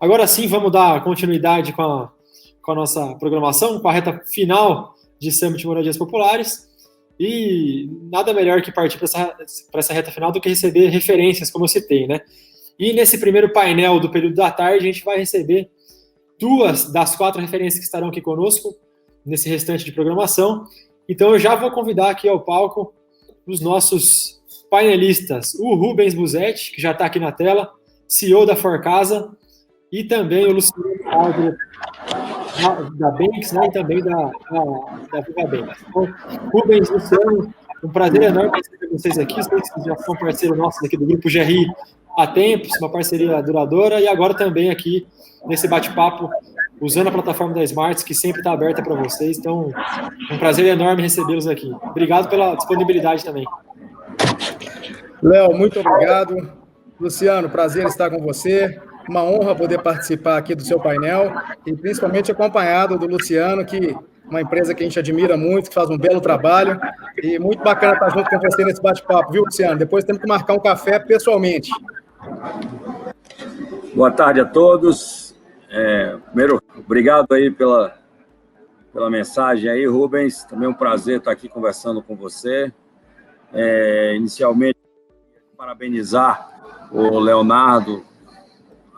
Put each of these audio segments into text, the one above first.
Agora sim, vamos dar continuidade com a nossa programação, com a reta final de Summit Moradias Populares. E nada melhor que partir para essa reta final do que receber referências, como eu citei, né? E nesse primeiro painel do período da tarde, a gente vai receber 2 das 4 referências que estarão aqui conosco nesse restante de programação. Então eu já vou convidar aqui ao palco os nossos painelistas, o Rubens Buzetti, que já está aqui na tela, CEO da Forcasa, e também o Luciano Aldo, da Banks, né, e também da Viva Banks. Então, Rubens, Luciano, um prazer enorme receber vocês aqui. Vocês já são parceiros nossos aqui do Grupo GRI há tempos, uma parceria duradoura, e agora também aqui nesse bate-papo, usando a plataforma da Smarts, que sempre está aberta para vocês. Então, um prazer enorme recebê-los aqui. Obrigado pela disponibilidade também. Léo, muito obrigado. Luciano, prazer estar com você. Uma honra poder participar aqui do seu painel e principalmente acompanhado do Luciano, que uma empresa que a gente admira muito, que faz um belo trabalho, e muito bacana estar junto com você nesse bate-papo, viu, Luciano? Depois temos que marcar um café pessoalmente. Boa tarde a todos. Primeiro, obrigado aí pela mensagem aí, Rubens. Também um prazer estar aqui conversando com você. Inicialmente, parabenizar o Leonardo,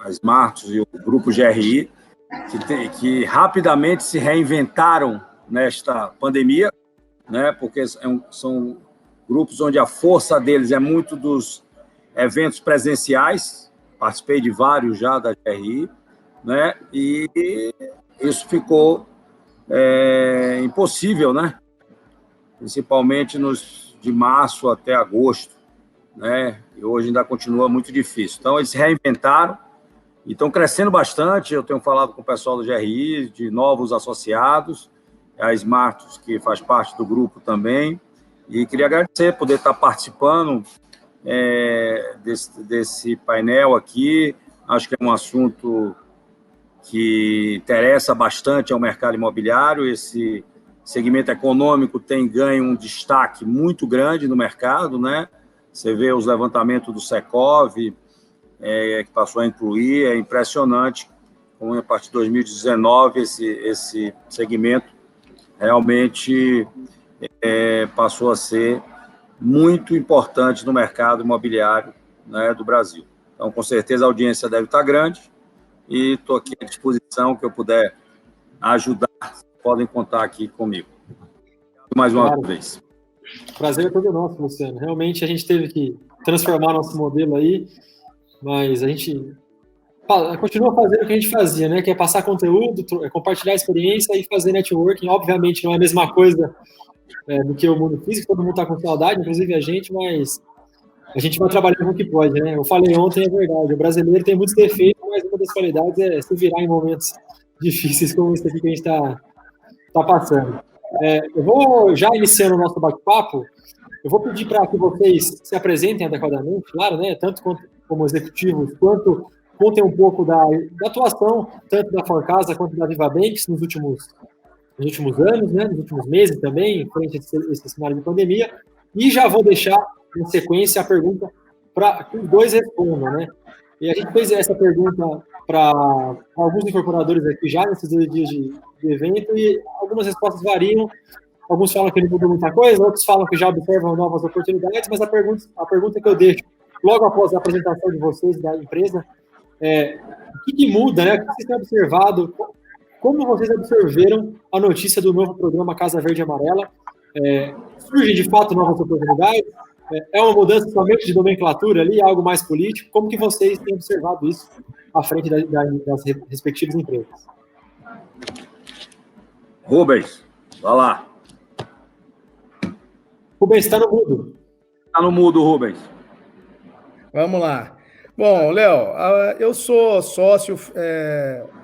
a Smarts e o Grupo GRI, que rapidamente se reinventaram nesta pandemia, né? Porque são grupos onde a força deles é muito dos eventos presenciais. Participei de vários já da GRI, né? E isso ficou impossível, né? Principalmente de março até agosto, né? E hoje ainda continua muito difícil. Então, eles se reinventaram e estão crescendo bastante. Eu tenho falado com o pessoal do GRI, de novos associados, a Smarts, que faz parte do grupo também, e queria agradecer poder estar participando desse painel aqui. Acho que é um assunto que interessa bastante ao mercado imobiliário. Esse segmento econômico tem ganho um destaque muito grande no mercado, né? Você vê os levantamentos do Secov, que passou a incluir, é impressionante como a partir de 2019 esse segmento realmente passou a ser muito importante no mercado imobiliário, né, do Brasil. Então, com certeza, a audiência deve estar grande e estou aqui à disposição, que eu puder ajudar, podem contar aqui comigo. Mais uma vez. O prazer é todo nosso, Luciano. Realmente, a gente teve que transformar nosso modelo aí, mas a gente continua fazendo o que a gente fazia, né? Que é passar conteúdo, compartilhar experiência e fazer networking. Obviamente, não é a mesma coisa do que o mundo físico, todo mundo está com saudade, inclusive a gente, mas a gente vai trabalhando com o que pode, né? Eu falei ontem, é verdade, o brasileiro tem muitos defeitos, mas uma das qualidades é se virar em momentos difíceis como esse aqui que a gente está passando. Eu vou, já iniciando o nosso bate-papo, eu vou pedir para que vocês se apresentem adequadamente, claro, né? Tanto como executivos, quanto contem um pouco da atuação, tanto da Forcasa quanto da Viva Banks nos últimos anos, né? Nos últimos meses também, frente a esse cenário de pandemia. E já vou deixar, em sequência, a pergunta para que os dois respondam, né? E a gente fez essa pergunta para alguns incorporadores aqui já nesses 2 dias de evento e algumas respostas variam. Alguns falam que não mudou muita coisa, outros falam que já observam novas oportunidades, mas a pergunta que eu deixo logo após a apresentação de vocês da empresa o que muda, né? O que vocês têm observado? Como vocês observaram a notícia do novo programa Casa Verde e Amarela? Surgem, de fato, novas oportunidades? É uma mudança somente de nomenclatura ali, algo mais político? Como que vocês têm observado isso à frente das respectivas empresas? Rubens, vai lá. Rubens, está no mudo. Está no mudo, Rubens. Vamos lá. Bom, Léo, eu sou sócio,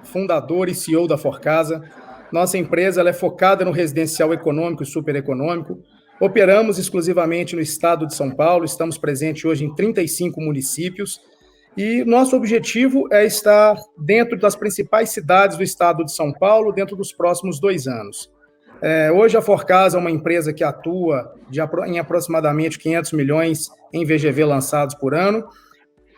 fundador e CEO da Forcasa. Nossa empresa ela é focada no residencial econômico e supereconômico. Operamos exclusivamente no estado de São Paulo, estamos presentes hoje em 35 municípios e nosso objetivo é estar dentro das principais cidades do estado de São Paulo dentro dos próximos 2 anos. Hoje a Forcasa é uma empresa que atua em aproximadamente 500 milhões em VGV lançados por ano.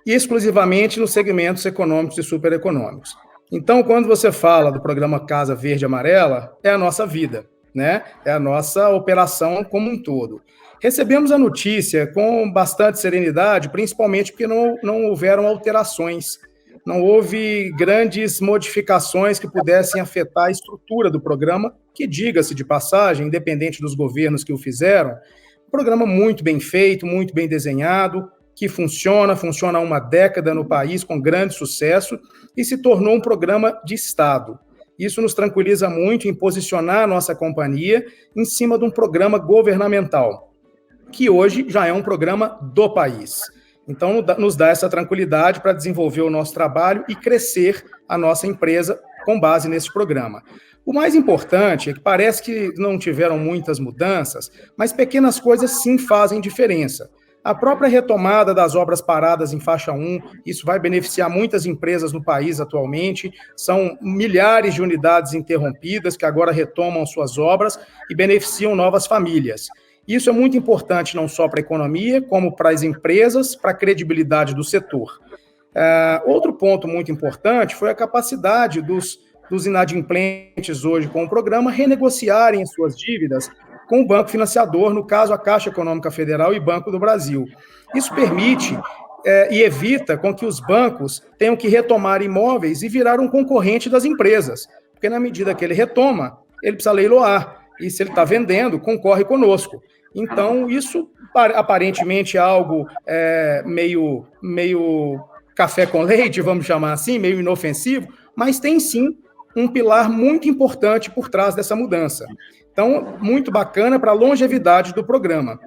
e exclusivamente nos segmentos econômicos e supereconômicos. Então, quando você fala do programa Casa Verde e Amarela, é a nossa vida, né? É a nossa operação como um todo. Recebemos a notícia com bastante serenidade, principalmente porque não houveram alterações, não houve grandes modificações que pudessem afetar a estrutura do programa, que, diga-se de passagem, independente dos governos que o fizeram, um programa muito bem feito, muito bem desenhado, que funciona há uma década no país com grande sucesso e se tornou um programa de Estado. Isso nos tranquiliza muito em posicionar a nossa companhia em cima de um programa governamental, que hoje já é um programa do país. Então, nos dá essa tranquilidade para desenvolver o nosso trabalho e crescer a nossa empresa com base nesse programa. O mais importante é que parece que não tiveram muitas mudanças, mas pequenas coisas sim fazem diferença. A própria retomada das obras paradas em faixa 1, isso vai beneficiar muitas empresas no país atualmente, são milhares de unidades interrompidas que agora retomam suas obras e beneficiam novas famílias. Isso é muito importante não só para a economia, como para as empresas, para a credibilidade do setor. Outro ponto muito importante foi a capacidade dos inadimplentes hoje com o programa renegociarem as suas dívidas com o banco financiador, no caso a Caixa Econômica Federal e Banco do Brasil. Isso permite e evita com que os bancos tenham que retomar imóveis e virar um concorrente das empresas, porque na medida que ele retoma, ele precisa leiloar, e se ele está vendendo, concorre conosco. Então, isso aparentemente é algo meio café com leite, vamos chamar assim, meio inofensivo, mas tem sim um pilar muito importante por trás dessa mudança. Então, muito bacana para a longevidade do programa.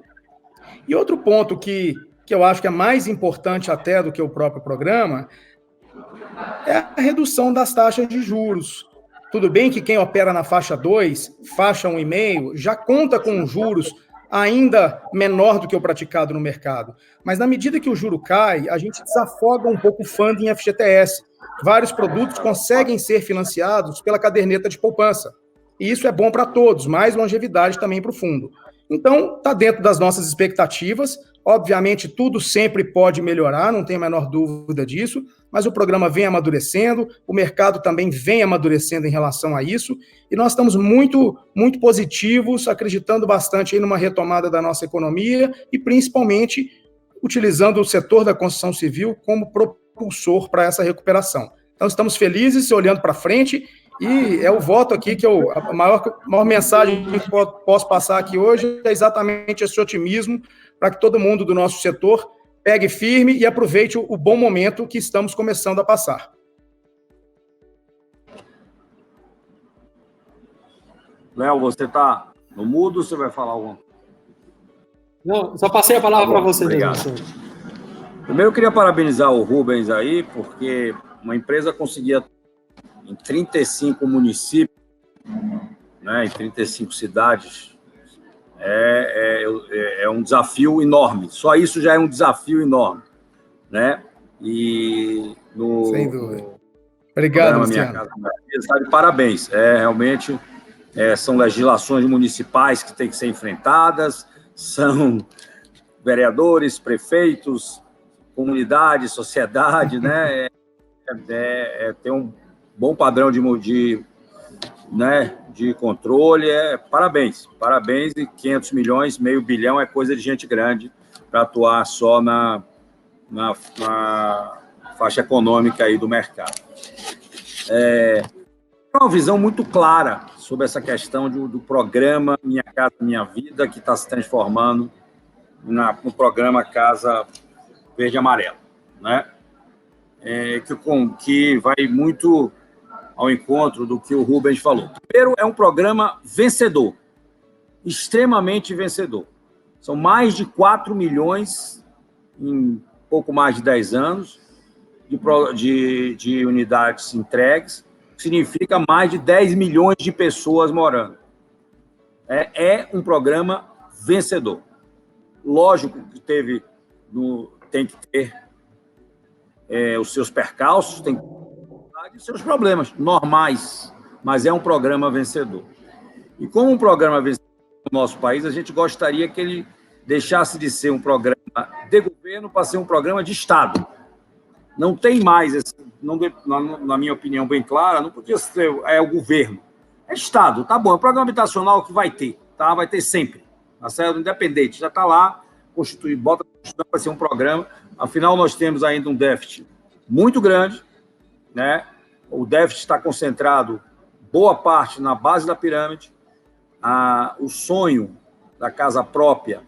E outro ponto que eu acho que é mais importante até do que o próprio programa é a redução das taxas de juros. Tudo bem que quem opera na faixa 2, faixa 1,5, já conta com juros ainda menor do que o praticado no mercado. Mas na medida que o juro cai, a gente desafoga um pouco o funding FGTS. Vários produtos conseguem ser financiados pela caderneta de poupança. E isso é bom para todos, mais longevidade também para o fundo. Então, está dentro das nossas expectativas. Obviamente, tudo sempre pode melhorar, não tem a menor dúvida disso, mas o programa vem amadurecendo, o mercado também vem amadurecendo em relação a isso, e nós estamos muito, muito positivos, acreditando bastante aí numa retomada da nossa economia e, principalmente, utilizando o setor da construção civil como propulsor para essa recuperação. Então, estamos felizes, olhando para frente, e é o voto aqui que a maior mensagem que posso passar aqui hoje é exatamente esse otimismo para que todo mundo do nosso setor pegue firme e aproveite o bom momento que estamos começando a passar. Léo, você está no mudo ou você vai falar alguma coisa? Não, só passei a palavra para você. Obrigado. Mesmo. Primeiro, eu queria parabenizar o Rubens aí, porque uma empresa conseguia em 35 municípios, né, em 35 cidades, é um desafio enorme. Só isso já é um desafio enorme, né? E sem dúvida. Obrigado, Luciano. Minha Casa Minha Vida, sabe, parabéns. Realmente são legislações municipais que têm que ser enfrentadas, são vereadores, prefeitos, comunidade, sociedade, né? Tem um bom padrão de controle. Parabéns, e 500 milhões, meio bilhão é coisa de gente grande para atuar só na faixa econômica aí do mercado. Uma visão muito clara sobre essa questão do programa Minha Casa Minha Vida, que está se transformando no programa Casa Verde e Amarela, né? Que vai muito ao encontro do que o Rubens falou. Primeiro, é um programa vencedor, extremamente vencedor. São mais de 4 milhões em pouco mais de 10 anos de unidades entregues, que significa mais de 10 milhões de pessoas morando. É um programa vencedor. Lógico que tem que ter os seus percalços, tem os seus problemas normais, mas é um programa vencedor. E como um programa vencedor no nosso país, a gente gostaria que ele deixasse de ser um programa de governo para ser um programa de Estado. Não tem mais, na minha opinião bem clara, não podia ser o governo. É Estado, tá bom, é o programa habitacional que vai ter, tá? Vai ter sempre, tá certo? Independente, já está lá, constituído, bota a Constituição, vai ser um programa. Afinal, nós temos ainda um déficit muito grande, né? O déficit está concentrado, boa parte, na base da pirâmide. O sonho da casa própria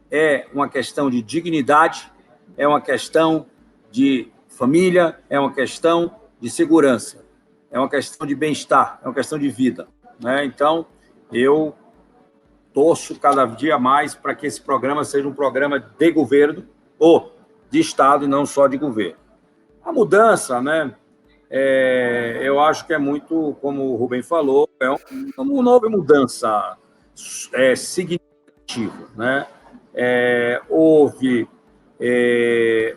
é uma questão de dignidade, é uma questão de família, é uma questão de segurança, é uma questão de bem-estar, é uma questão de vida, né? Então, eu torço cada dia mais para que esse programa seja um programa de governo ou de Estado e não só de governo. A mudança, né? Eu acho que é muito, como o Rubem falou, uma nova mudança significativa, né? Houve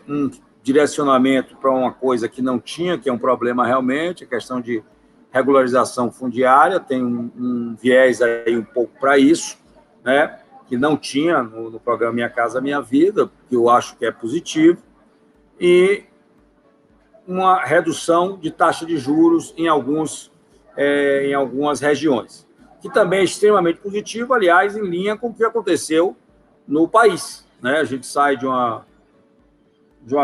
um direcionamento para uma coisa que não tinha, que é um problema realmente, a questão de regularização fundiária, tem um viés aí um pouco para isso, né? Que não tinha no programa Minha Casa Minha Vida, que eu acho que é positivo, e uma redução de taxa de juros em algumas regiões, que também é extremamente positivo, aliás, em linha com o que aconteceu no país, né? A gente sai de uma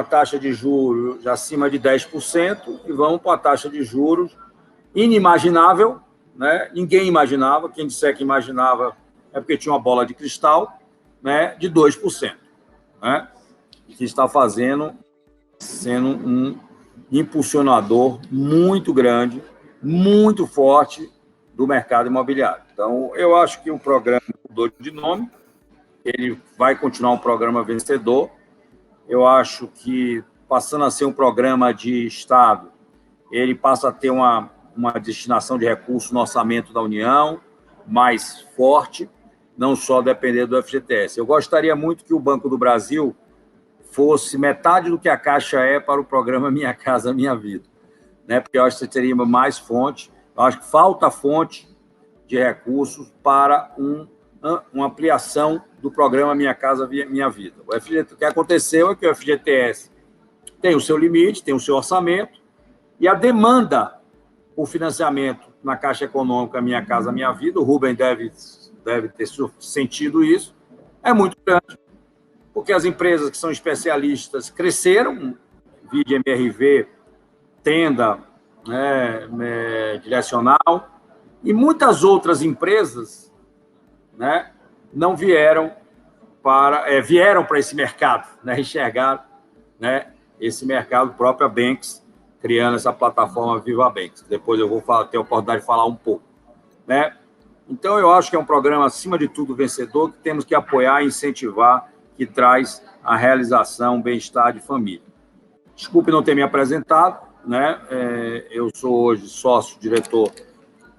taxa de juros de acima de 10% e vamos para uma taxa de juros inimaginável, né? Ninguém imaginava, quem disser que imaginava é porque tinha uma bola de cristal, né? De 2%, né? Que está sendo um impulsionador muito grande, muito forte do mercado imobiliário. Então, eu acho que o programa mudou de nome, ele vai continuar um programa vencedor. Eu acho que, passando a ser um programa de Estado, ele passa a ter uma destinação de recursos no orçamento da União mais forte, não só depender do FGTS. Eu gostaria muito que o Banco do Brasil fosse metade do que a Caixa é para o programa Minha Casa Minha Vida, né? Porque eu acho que você teria mais fonte. Eu acho que falta fonte de recursos para uma ampliação do programa Minha Casa Minha Vida. O que aconteceu é que o FGTS tem o seu limite, tem o seu orçamento, e a demanda por financiamento na Caixa Econômica Minha Casa Minha Vida, o Rubem deve ter sentido isso, é muito grande, porque as empresas que são especialistas cresceram, vide MRV, Tenda, né, Direcional, e muitas outras empresas, né, não vieram para esse mercado, né, enxergaram, né, esse mercado, própria Banks, criando essa plataforma Viva Banks. Depois eu vou ter a oportunidade de falar um pouco, né? Então, eu acho que é um programa, acima de tudo, vencedor, que temos que apoiar e incentivar, que traz a realização, bem-estar de família. Desculpe não ter me apresentado, né? Eu sou hoje sócio-diretor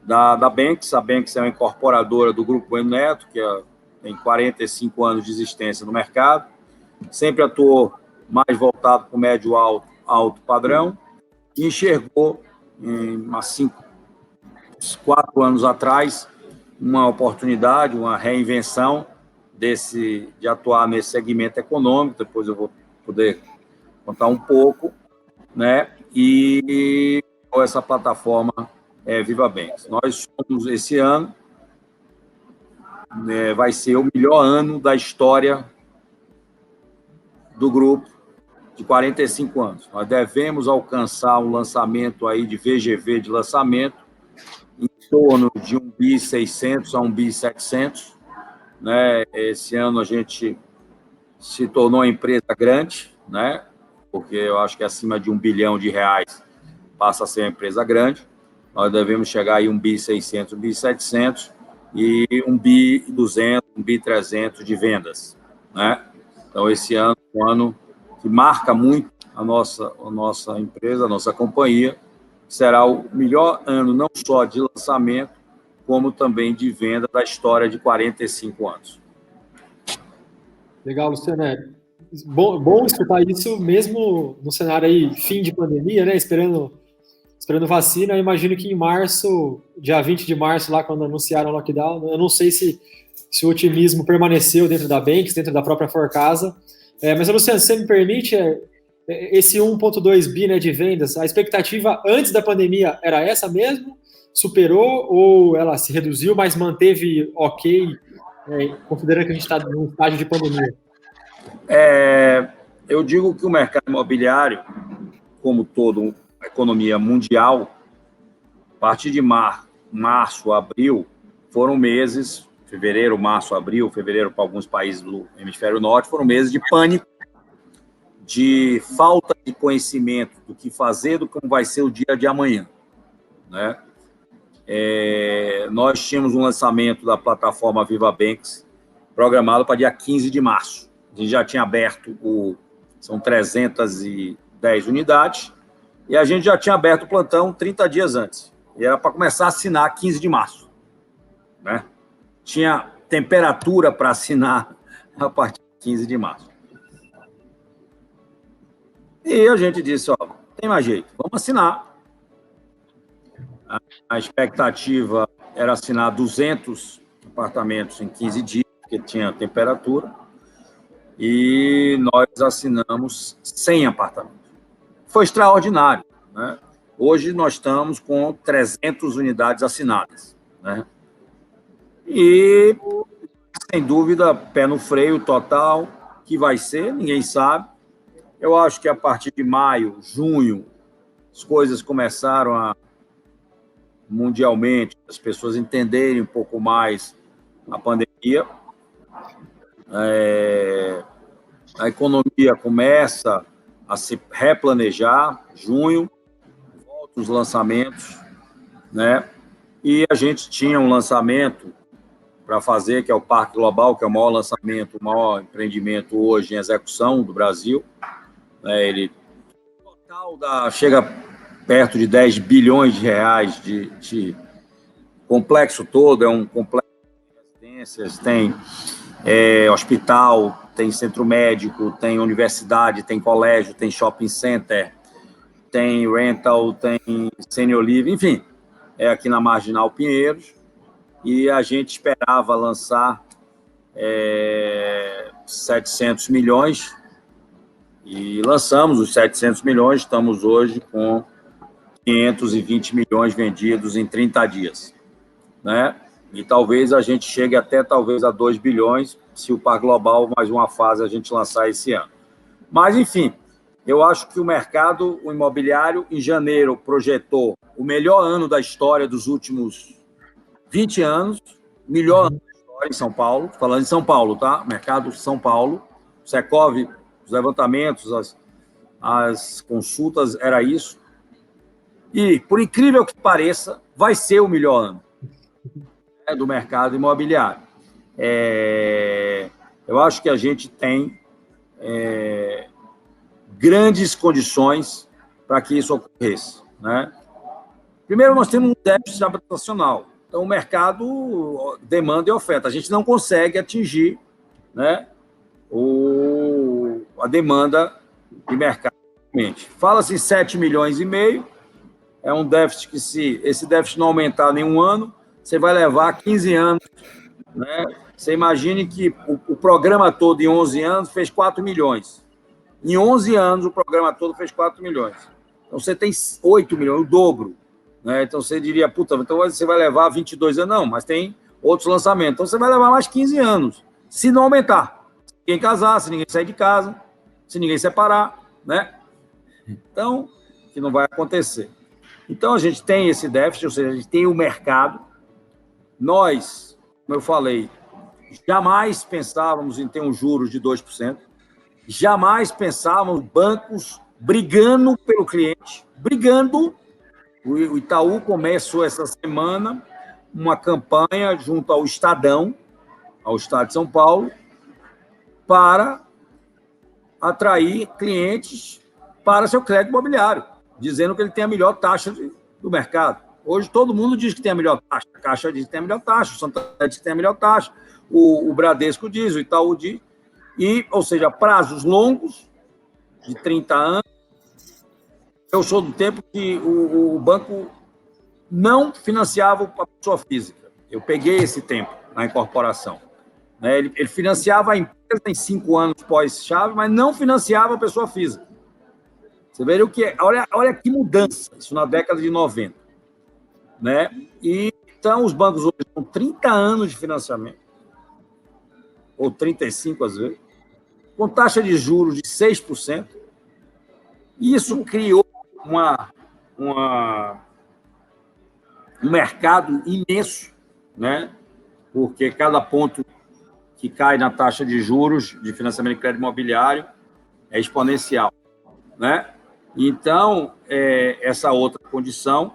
da Banks. A Banks é uma incorporadora do Grupo Bueno Neto, que tem 45 anos de existência no mercado. Sempre atuou mais voltado para o médio alto padrão, e enxergou, há 4 anos atrás, uma oportunidade, uma reinvenção de atuar nesse segmento econômico. Depois eu vou poder contar um pouco, né? E essa plataforma Viva Banks. Nós somos, esse ano, vai ser o melhor ano da história do grupo, de 45 anos. Nós devemos alcançar um lançamento aí de VGV de lançamento em torno de 1.600 a 1.700, né? Esse ano a gente se tornou uma empresa grande, né? Porque eu acho que acima de R$1 bilhão passa a ser uma empresa grande. Nós devemos chegar aí 1.600, 1.700 e 1.200, 1.300 de vendas, né? Então, esse ano é um ano que marca muito a nossa empresa, a nossa companhia. Será o melhor ano, não só de lançamento, como também de venda da história de 45 anos. Legal, Luciano. Bom escutar isso, mesmo no cenário aí, fim de pandemia, né? Esperando vacina. Eu imagino que em março, dia 20 de março, lá quando anunciaram o lockdown, eu não sei se o otimismo permaneceu dentro da Banks, dentro da própria Forcasa. Mas, Luciano, se você me permite, esse 1,2 bi, né, de vendas, a expectativa antes da pandemia era essa mesmo? Superou ou ela se reduziu, mas manteve ok, considerando que a gente está num estágio de pandemia? Eu digo que o mercado imobiliário, como toda a economia mundial, a partir de março, abril, foram meses, fevereiro, março, abril, fevereiro para alguns países do hemisfério norte, foram meses de pânico, de falta de conhecimento do que fazer, do como vai ser o dia de amanhã, né? Nós tínhamos um lançamento da plataforma Viva Banks programado para dia 15 de março. A gente já tinha aberto, são 310 unidades, e a gente já tinha aberto o plantão 30 dias antes. E era para começar a assinar 15 de março, né? Tinha temperatura para assinar a partir de 15 de março. E a gente disse, ó, tem mais jeito, vamos assinar. A expectativa era assinar 200 apartamentos em 15 dias, porque tinha temperatura, e nós assinamos 100 apartamentos. Foi extraordinário, né? Hoje nós estamos com 300 unidades assinadas, né? E, sem dúvida, pé no freio total, que vai ser, ninguém sabe. Eu acho que a partir de maio, junho, as coisas começaram mundialmente, as pessoas entenderem um pouco mais a pandemia. A economia começa a se replanejar, junho, volta os lançamentos, né? E a gente tinha um lançamento para fazer, que é o Parque Global, que é o maior lançamento, o maior empreendimento hoje em execução do Brasil. Ele total chega perto de 10 bilhões de reais de complexo todo, é um complexo de residências, tem hospital, tem centro médico, tem universidade, tem colégio, tem shopping center, tem rental, tem senior living, enfim, é aqui na Marginal Pinheiros, e a gente esperava lançar 700 milhões, e lançamos os 700 milhões, estamos hoje com 520 milhões vendidos em 30 dias, né? E talvez a gente chegue até talvez a 2 bilhões, se o Parque Global, mais uma fase, a gente lançar esse ano. Mas, enfim, eu acho que o mercado, o imobiliário, em janeiro, projetou o melhor ano da história dos últimos 20 anos, melhor ano da história em São Paulo, falando em São Paulo, tá? Mercado São Paulo, Secov, os levantamentos, as consultas, era isso. E, por incrível que pareça, vai ser o melhor ano do mercado imobiliário. Eu acho que a gente tem grandes condições para que isso ocorresse, né? Primeiro, nós temos um déficit habitacional. Então, o mercado, demanda e oferta. A gente não consegue atingir, né, a demanda de mercado. Fala-se 7 milhões e meio, é um déficit que, se esse déficit não aumentar nenhum ano, você vai levar 15 anos, né? Você imagine que o programa todo, em 11 anos, fez 4 milhões. Em 11 anos, o programa todo fez 4 milhões. Então, você tem 8 milhões, o dobro, né? Então, você diria, puta, então você vai levar 22 anos. Não, mas tem outros lançamentos. Então, você vai levar mais 15 anos, se não aumentar. Se ninguém casar, se ninguém sair de casa, se ninguém separar, né? Então, que não vai acontecer. Então, a gente tem esse déficit, ou seja, a gente tem o mercado. Nós, como eu falei, jamais pensávamos em ter um juros de 2%, jamais pensávamos bancos brigando pelo cliente, brigando. O Itaú começou essa semana uma campanha junto ao Estadão, ao Estado de São Paulo, para atrair clientes para seu crédito imobiliário, dizendo que ele tem a melhor taxa do mercado. Hoje todo mundo diz que tem a melhor taxa, a Caixa diz que tem a melhor taxa, o Santander diz que tem a melhor taxa, o Bradesco diz, o Itaú diz, ou seja, prazos longos, de 30 anos. Eu sou do tempo que o banco não financiava a pessoa física. Eu peguei esse tempo na incorporação, né? Ele financiava a empresa em 5 anos pós-chave, mas não financiava a pessoa física. Você veja o que é. Olha que mudança, isso na década de 90. Né? E, então, os bancos hoje têm 30 anos de financiamento, ou 35 às vezes, com taxa de juros de 6%. E isso criou um mercado imenso, né? Porque cada ponto que cai na taxa de juros de financiamento de crédito imobiliário é exponencial, né? Então, essa outra condição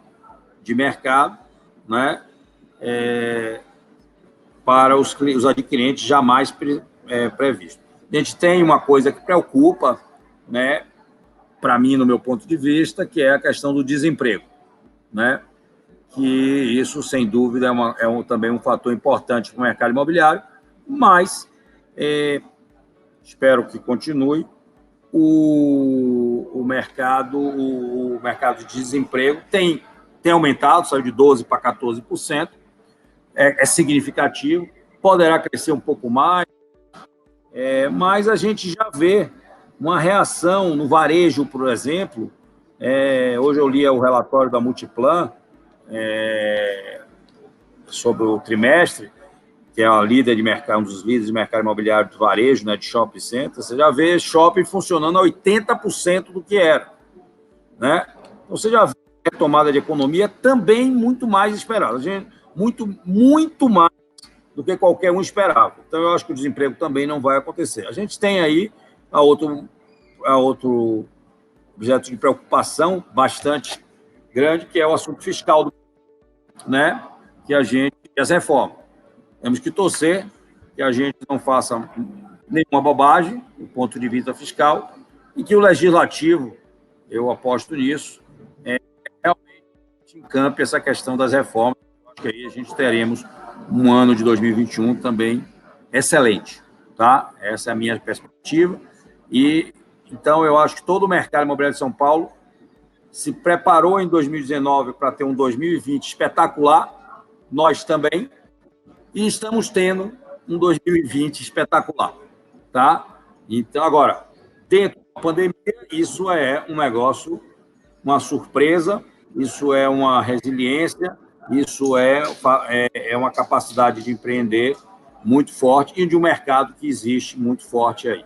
de mercado, né? Para os adquirentes jamais previsto. A gente tem uma coisa que preocupa, né? Para mim, no meu ponto de vista, que é a questão do desemprego, né? Que isso, sem dúvida, também um fator importante para o mercado imobiliário, mas espero que continue. O mercado de desemprego tem aumentado, saiu de 12% para 14%, é significativo, poderá crescer um pouco mais, mas a gente já vê uma reação no varejo, por exemplo. Hoje eu li o relatório da Multiplan sobre o trimestre, que é a líder de mercado, um dos líderes de mercado imobiliário do varejo, né, de shopping center. Você já vê shopping funcionando a 80% do que era, né? Então, você já vê a retomada de economia também muito mais esperada. Muito mais do que qualquer um esperava. Então, eu acho que o desemprego também não vai acontecer. A gente tem aí a outro objeto de preocupação bastante grande, que é o assunto fiscal, né? Que as reformas. Temos que torcer que a gente não faça nenhuma bobagem do ponto de vista fiscal e que o legislativo, eu aposto nisso, realmente encampe essa questão das reformas. Acho que aí a gente teremos um ano de 2021 também excelente, tá? Essa é a minha perspectiva. E então eu acho que todo o mercado imobiliário de São Paulo se preparou em 2019 para ter um 2020 espetacular, nós também, e estamos tendo um 2020 espetacular, tá? Então, agora, dentro da pandemia, isso é um negócio, uma surpresa, isso é uma resiliência, isso é uma capacidade de empreender muito forte e de um mercado que existe muito forte aí.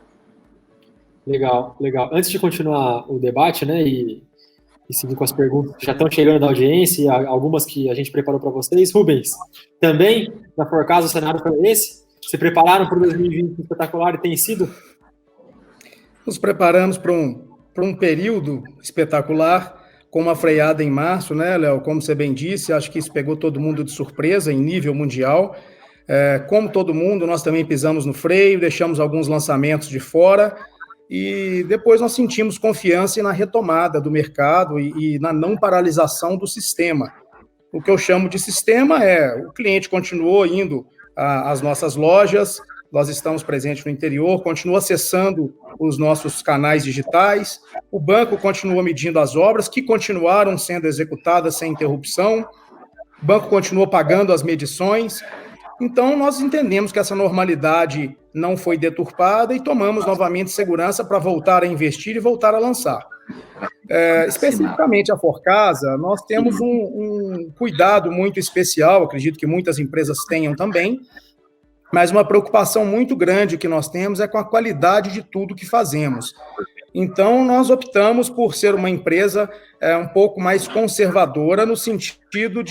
Legal, legal. Antes de continuar o debate, né, e seguir com as perguntas que já estão chegando da audiência, algumas que a gente preparou para vocês. Rubens, também, na Forcasa, o cenário foi esse? Se prepararam para o 2020 espetacular e tem sido? Nos preparamos para um período espetacular, com uma freada em março, né, Léo? Como você bem disse, acho que isso pegou todo mundo de surpresa em nível mundial. Como todo mundo, nós também pisamos no freio, deixamos alguns lançamentos de fora, e depois nós sentimos confiança na retomada do mercado e na não paralisação do sistema. O que eu chamo de sistema o cliente continuou indo às nossas lojas, nós estamos presentes no interior, continua acessando os nossos canais digitais, o banco continua medindo as obras que continuaram sendo executadas sem interrupção, o banco continua pagando as medições. Então, nós entendemos que essa normalidade não foi deturpada e tomamos novamente segurança para voltar a investir e voltar a lançar. Especificamente a Forcasa, nós temos um cuidado muito especial, acredito que muitas empresas tenham também, mas uma preocupação muito grande que nós temos é com a qualidade de tudo que fazemos. Então, nós optamos por ser uma empresa um pouco mais conservadora no sentido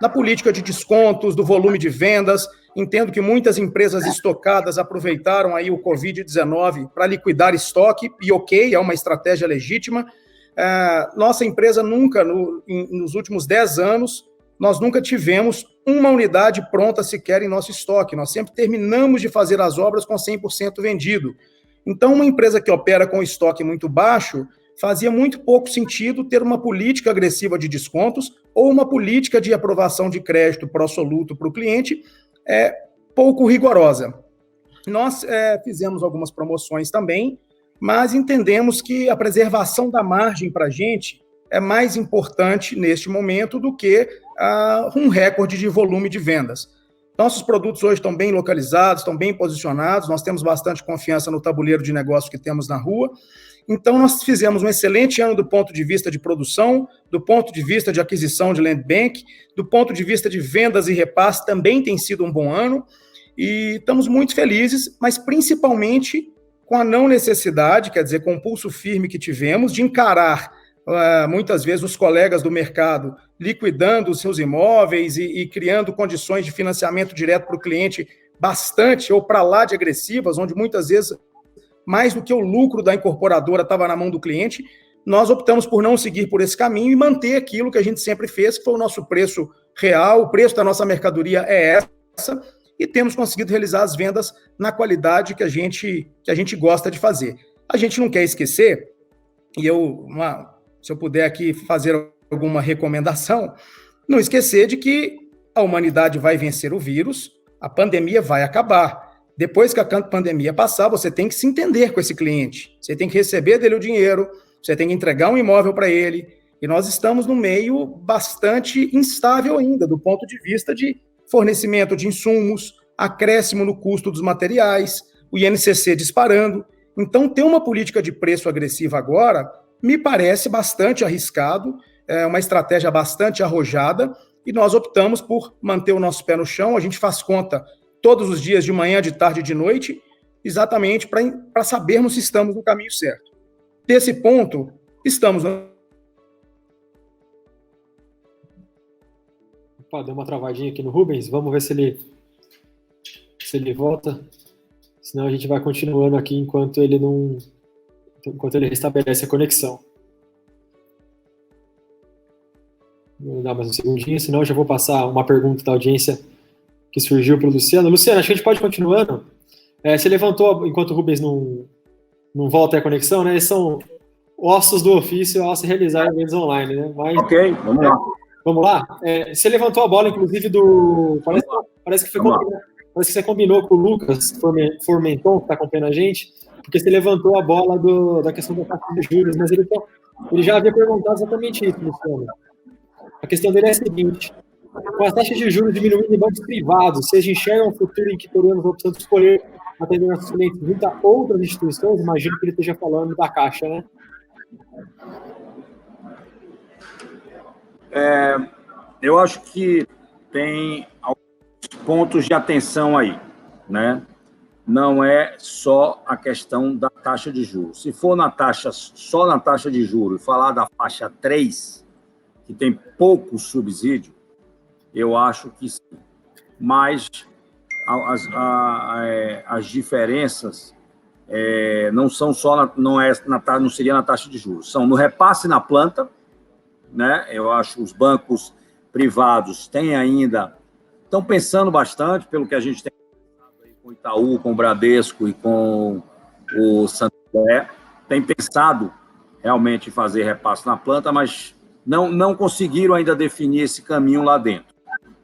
da política de descontos, do volume de vendas. Entendo que muitas empresas estocadas aproveitaram aí o Covid-19 para liquidar estoque, e ok, é uma estratégia legítima. Nossa empresa nunca, nos últimos 10 anos, nós nunca tivemos uma unidade pronta sequer em nosso estoque. Nós sempre terminamos de fazer as obras com 100% vendido. Então, uma empresa que opera com estoque muito baixo, fazia muito pouco sentido ter uma política agressiva de descontos ou uma política de aprovação de crédito pró-soluto para o cliente pouco rigorosa. Nós fizemos algumas promoções também, mas entendemos que a preservação da margem para a gente é mais importante neste momento do que um recorde de volume de vendas. Nossos produtos hoje estão bem localizados, estão bem posicionados, nós temos bastante confiança no tabuleiro de negócio que temos na rua, Então, nós fizemos um excelente ano do ponto de vista de produção, do ponto de vista de aquisição de land bank, do ponto de vista de vendas e repasse, também tem sido um bom ano, e estamos muito felizes, mas principalmente com a não necessidade, quer dizer, com o pulso firme que tivemos de encarar muitas vezes os colegas do mercado liquidando os seus imóveis e criando condições de financiamento direto para o cliente bastante ou para lá de agressivas, onde muitas vezes mais do que o lucro da incorporadora estava na mão do cliente. Nós optamos por não seguir por esse caminho e manter aquilo que a gente sempre fez, que foi o nosso preço real, o preço da nossa mercadoria é essa, e temos conseguido realizar as vendas na qualidade que a gente gosta de fazer. A gente não quer esquecer, e se eu puder aqui fazer alguma recomendação, não esquecer de que a humanidade vai vencer o vírus, a pandemia vai acabar. Depois que a pandemia passar, você tem que se entender com esse cliente, você tem que receber dele o dinheiro, você tem que entregar um imóvel para ele, e nós estamos num meio bastante instável ainda, do ponto de vista de fornecimento de insumos, acréscimo no custo dos materiais, o INCC disparando. Então, ter uma política de preço agressiva agora me parece bastante arriscado, é uma estratégia bastante arrojada, e nós optamos por manter o nosso pé no chão. A gente faz conta todos os dias, de manhã, de tarde e de noite, exatamente para sabermos se estamos no caminho certo. Desse ponto, estamos... Opa, deu uma travadinha aqui no Rubens, vamos ver se ele volta, senão a gente vai continuando aqui enquanto ele restabelece a conexão. Vou dar mais um segundinho, senão eu já vou passar uma pergunta da audiência que surgiu para o Luciano. Luciano, acho que a gente pode ir continuando. Você levantou, enquanto o Rubens não volta a conexão, né? Esses são ossos do ofício ao se realizar eventos online, né? Mas, ok, vamos lá. Vamos lá? Você levantou a bola, inclusive, parece que você combinou com o Lucas Formenton, que está acompanhando a gente, porque você levantou a bola da questão da taxa de juros, mas ele já havia perguntado exatamente isso, Luciano. A questão dele é a seguinte: com as taxas de juros diminuindo em bancos privados, vocês enxergam um futuro em que teremos a opção de escolher atender nossos clientes junto a outras instituições? Imagino que ele esteja falando da Caixa, né? Eu acho que tem alguns pontos de atenção aí, né? Não é só a questão da taxa de juros. Se for só na taxa de juros, falar da faixa 3, que tem pouco subsídio, eu acho que sim. Mas as diferenças não são só não seria na taxa de juros, são no repasse na planta, né? Eu acho que os bancos privados estão pensando bastante, pelo que a gente tem com o Itaú, com o Bradesco e com o Santander, tem pensado realmente em fazer repasse na planta, mas não conseguiram ainda definir esse caminho lá dentro,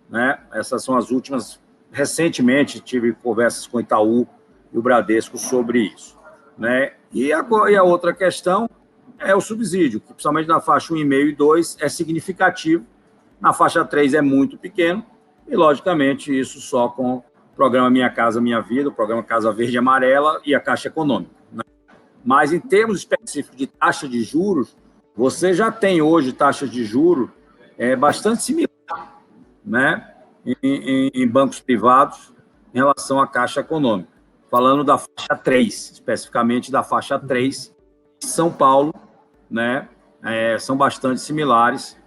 né? Essas são as últimas. Recentemente tive conversas com o Itaú e o Bradesco sobre isso, né? E a outra questão é o subsídio, que principalmente na faixa 1,5 e 2 é significativo, na faixa 3 é muito pequeno, e logicamente isso só com o programa Minha Casa Minha Vida, o programa Casa Verde e Amarela e a Caixa Econômica, né? Mas em termos específicos de taxa de juros, você já tem hoje taxas de juros bastante similar, né, em bancos privados em relação à Caixa Econômica. Falando da faixa 3, especificamente da faixa 3, São Paulo, né, são bastante similares.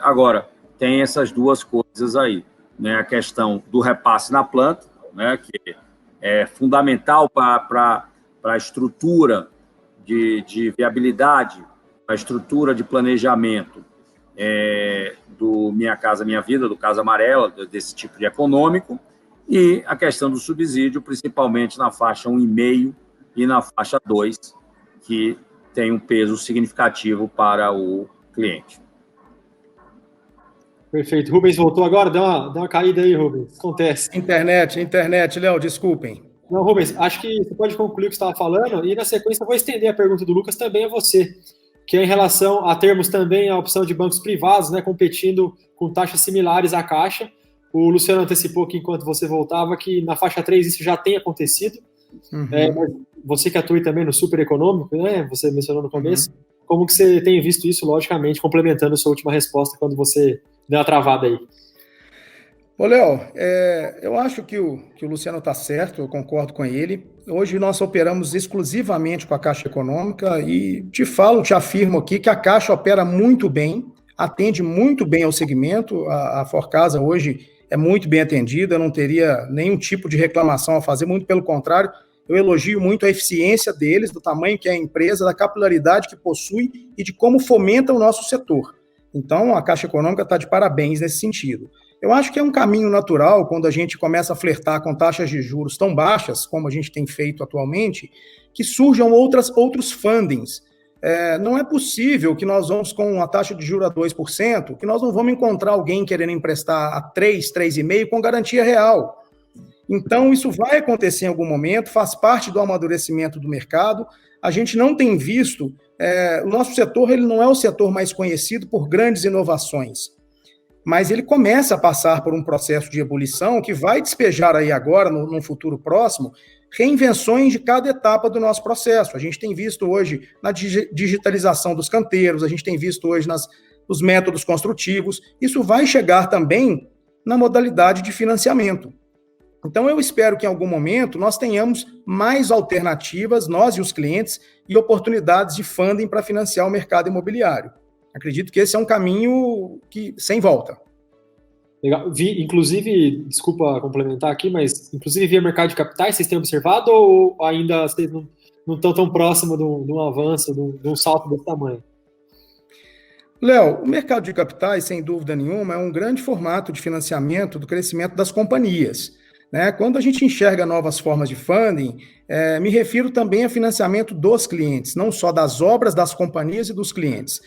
Agora, tem essas duas coisas aí, né, a questão do repasse na planta, né, que é fundamental para a estrutura de viabilidade, a estrutura de planejamento do Minha Casa Minha Vida, do Casa Amarela, desse tipo de econômico, e a questão do subsídio, principalmente na faixa 1,5 e na faixa 2, que tem um peso significativo para o cliente. Perfeito. Rubens voltou agora? Dá uma caída aí, Rubens. Acontece. Internet, Léo, desculpem. Não, Rubens, acho que você pode concluir o que você estava falando, e na sequência eu vou estender a pergunta do Lucas também a você, que é em relação a termos também a opção de bancos privados, né, competindo com taxas similares à Caixa. O Luciano antecipou que enquanto você voltava, que na faixa 3 isso já tem acontecido, você que atua também no super econômico, né? Você mencionou no começo, como que você tem visto isso, logicamente, complementando a sua última resposta quando você deu uma travada aí? Ô, Léo, eu acho que o Luciano está certo, eu concordo com ele. Hoje nós operamos exclusivamente com a Caixa Econômica e te afirmo aqui que a Caixa opera muito bem, atende muito bem ao segmento. A Forcasa hoje é muito bem atendida, eu não teria nenhum tipo de reclamação a fazer, muito pelo contrário, eu elogio muito a eficiência deles, do tamanho que é a empresa, da capilaridade que possui e de como fomenta o nosso setor. Então, a Caixa Econômica está de parabéns nesse sentido. Eu acho que é um caminho natural quando a gente começa a flertar com taxas de juros tão baixas, como a gente tem feito atualmente, que surjam outros fundings. Não é possível que nós vamos com uma taxa de juros a 2%, que nós não vamos encontrar alguém querendo emprestar a 3, 3,5% com garantia real. Então, isso vai acontecer em algum momento, faz parte do amadurecimento do mercado. A gente não tem visto, o nosso setor ele não é o setor mais conhecido por grandes inovações, mas ele começa a passar por um processo de ebulição que vai despejar aí agora, no futuro próximo, reinvenções de cada etapa do nosso processo. A gente tem visto hoje na digitalização dos canteiros, a gente tem visto hoje nos métodos construtivos, isso vai chegar também na modalidade de financiamento. Então, eu espero que em algum momento nós tenhamos mais alternativas, nós e os clientes, e oportunidades de funding para financiar o mercado imobiliário. Acredito que esse é um caminho sem volta. Legal. Inclusive, desculpa complementar aqui, mas inclusive via mercado de capitais, vocês têm observado ou ainda vocês não estão tão próximo de um avanço, de um salto desse tamanho? Léo, o mercado de capitais, sem dúvida nenhuma, é um grande formato de financiamento do crescimento das companhias. Né? Quando a gente enxerga novas formas de funding, me refiro também a financiamento dos clientes, não só das obras, das companhias e dos clientes.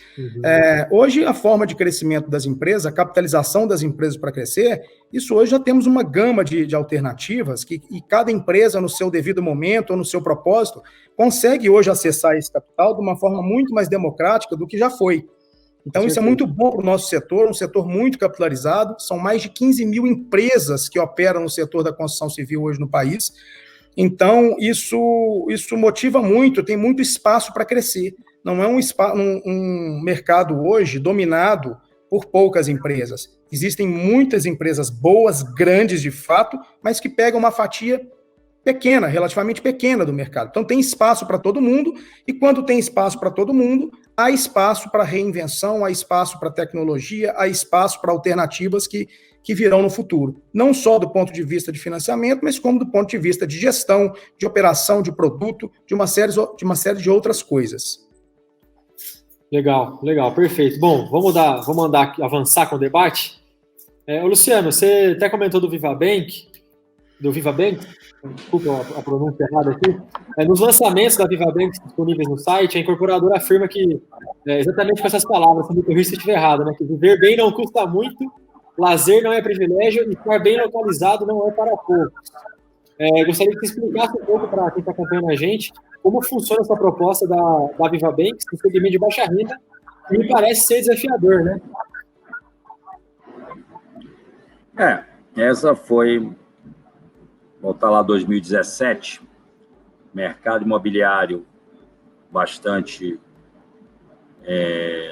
Hoje, a forma de crescimento das empresas, a capitalização das empresas para crescer, isso hoje já temos uma gama de alternativas e cada empresa, no seu devido momento ou no seu propósito, consegue hoje acessar esse capital de uma forma muito mais democrática do que já foi. Então, isso é muito bom para o nosso setor, um setor muito capitalizado. São mais de 15 mil empresas que operam no setor da construção civil hoje no país. Então, isso motiva muito, tem muito espaço para crescer. Não é um mercado hoje dominado por poucas empresas. Existem muitas empresas boas, grandes de fato, mas que pegam uma fatia pequena, relativamente pequena do mercado. Então, tem espaço para todo mundo, e quando tem espaço para todo mundo, há espaço para reinvenção, há espaço para tecnologia, há espaço para alternativas que virão no futuro. Não só do ponto de vista de financiamento, mas como do ponto de vista de gestão, de operação, de produto, de uma série de outras coisas. Legal, perfeito. Bom, vamos avançar com o debate. Luciano, você até comentou do VivaBank, desculpa a pronúncia errada aqui, nos lançamentos da VivaBank disponíveis no site, a incorporadora afirma que, exatamente com essas palavras, se me corrija se eu estiver errado, né, que viver bem não custa muito, lazer não é privilégio e estar bem localizado não é para poucos. Gostaria que você explicasse um pouco para quem está acompanhando a gente como funciona essa proposta da VivaBank, no segmento de baixa renda, que me parece ser desafiador, né? Essa foi... Voltar lá 2017, mercado imobiliário bastante